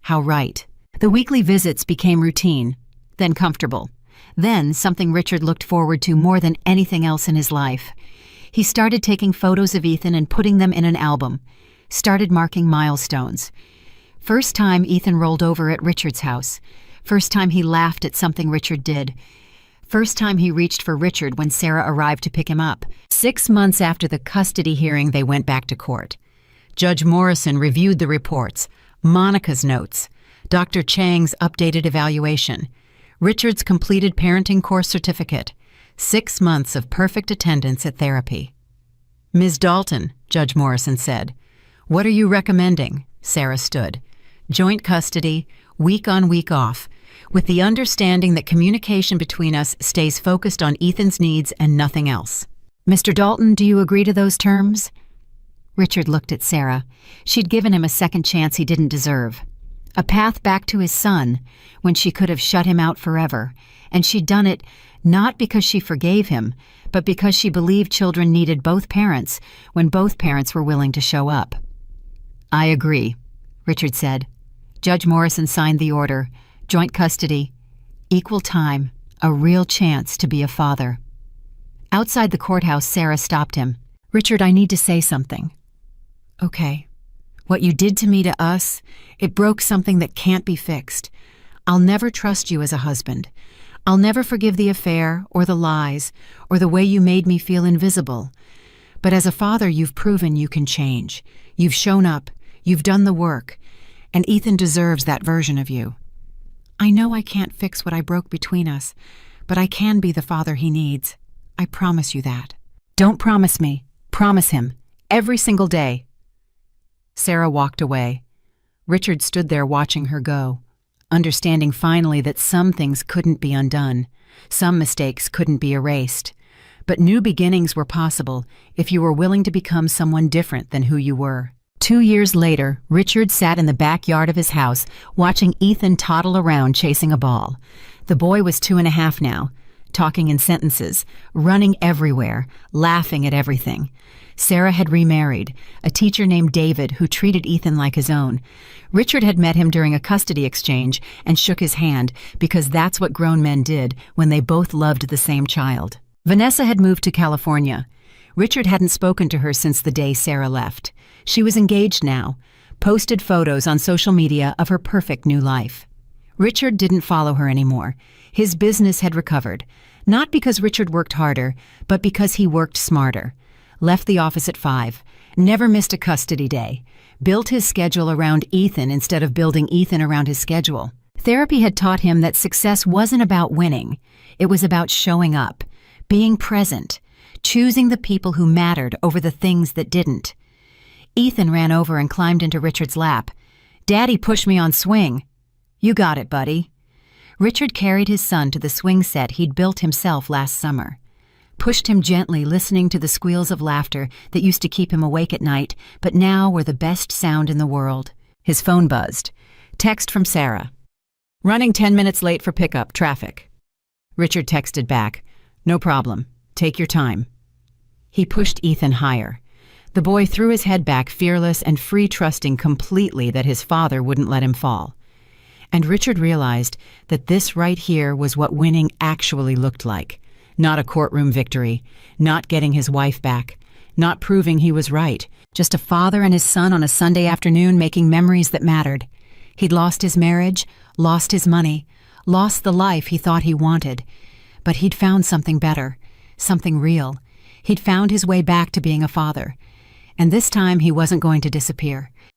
How right. The weekly visits became routine, then comfortable. Then something Richard looked forward to more than anything else in his life. He started taking photos of Ethan and putting them in an album. Started marking milestones. First time Ethan rolled over at Richard's house. First time he laughed at something Richard did. First time he reached for Richard when Sarah arrived to pick him up. 6 months after the custody hearing, they went back to court. Judge Morrison reviewed the reports, Monica's notes, Dr. Chang's updated evaluation, Richard's completed parenting course certificate, 6 months of perfect attendance at therapy. "Ms. Dalton," Judge Morrison said, "what are you recommending?" Sarah stood. "Joint custody, week on, week off, with the understanding that communication between us stays focused on Ethan's needs and nothing else." "Mr. Dalton, do you agree to those terms?" Richard looked at Sarah. She'd given him a second chance he didn't deserve. A path back to his son, when she could have shut him out forever, and she'd done it not because she forgave him, but because she believed children needed both parents when both parents were willing to show up. "I agree," Richard said. Judge Morrison signed the order. Joint custody, equal time, a real chance to be a father. Outside the courthouse, Sarah stopped him. "Richard, I need to say something." "Okay. What you did to me, to us, it broke something that can't be fixed. I'll never trust you as a husband. I'll never forgive the affair or the lies or the way you made me feel invisible. But as a father, you've proven you can change. You've shown up. You've done the work. And Ethan deserves that version of you. I know I can't fix what I broke between us, but I can be the father he needs. I promise you that." "Don't promise me. Promise him. Every single day." Sarah walked away. Richard stood there watching her go, understanding finally that some things couldn't be undone, some mistakes couldn't be erased. But new beginnings were possible if you were willing to become someone different than who you were. 2 years later, Richard sat in the backyard of his house, watching Ethan toddle around chasing a ball. The boy was 2.5 now, talking in sentences, running everywhere, laughing at everything. Sarah had remarried, a teacher named David who treated Ethan like his own. Richard had met him during a custody exchange and shook his hand because that's what grown men did when they both loved the same child. Vanessa had moved to California. Richard hadn't spoken to her since the day Sarah left. She was engaged now, posted photos on social media of her perfect new life. Richard didn't follow her anymore. His business had recovered, not because Richard worked harder, but because he worked smarter. Left the office at 5, never missed a custody day, built his schedule around Ethan instead of building Ethan around his schedule. Therapy had taught him that success wasn't about winning. It was about showing up, being present, choosing the people who mattered over the things that didn't. Ethan ran over and climbed into Richard's lap. "Daddy pushed me on swing." "You got it, buddy." Richard carried his son to the swing set he'd built himself last summer. Pushed him gently, listening to the squeals of laughter that used to keep him awake at night, but now were the best sound in the world. His phone buzzed. Text from Sarah. "Running 10 minutes late for pickup, traffic." Richard texted back, "No problem. Take your time." He pushed Ethan higher. The boy threw his head back, fearless and free, trusting completely that his father wouldn't let him fall. And Richard realized that this right here was what winning actually looked like. Not a courtroom victory, not getting his wife back, not proving he was right, just a father and his son on a Sunday afternoon making memories that mattered. He'd lost his marriage, lost his money, lost the life he thought he wanted. But he'd found something better, something real. He'd found his way back to being a father. And this time he wasn't going to disappear.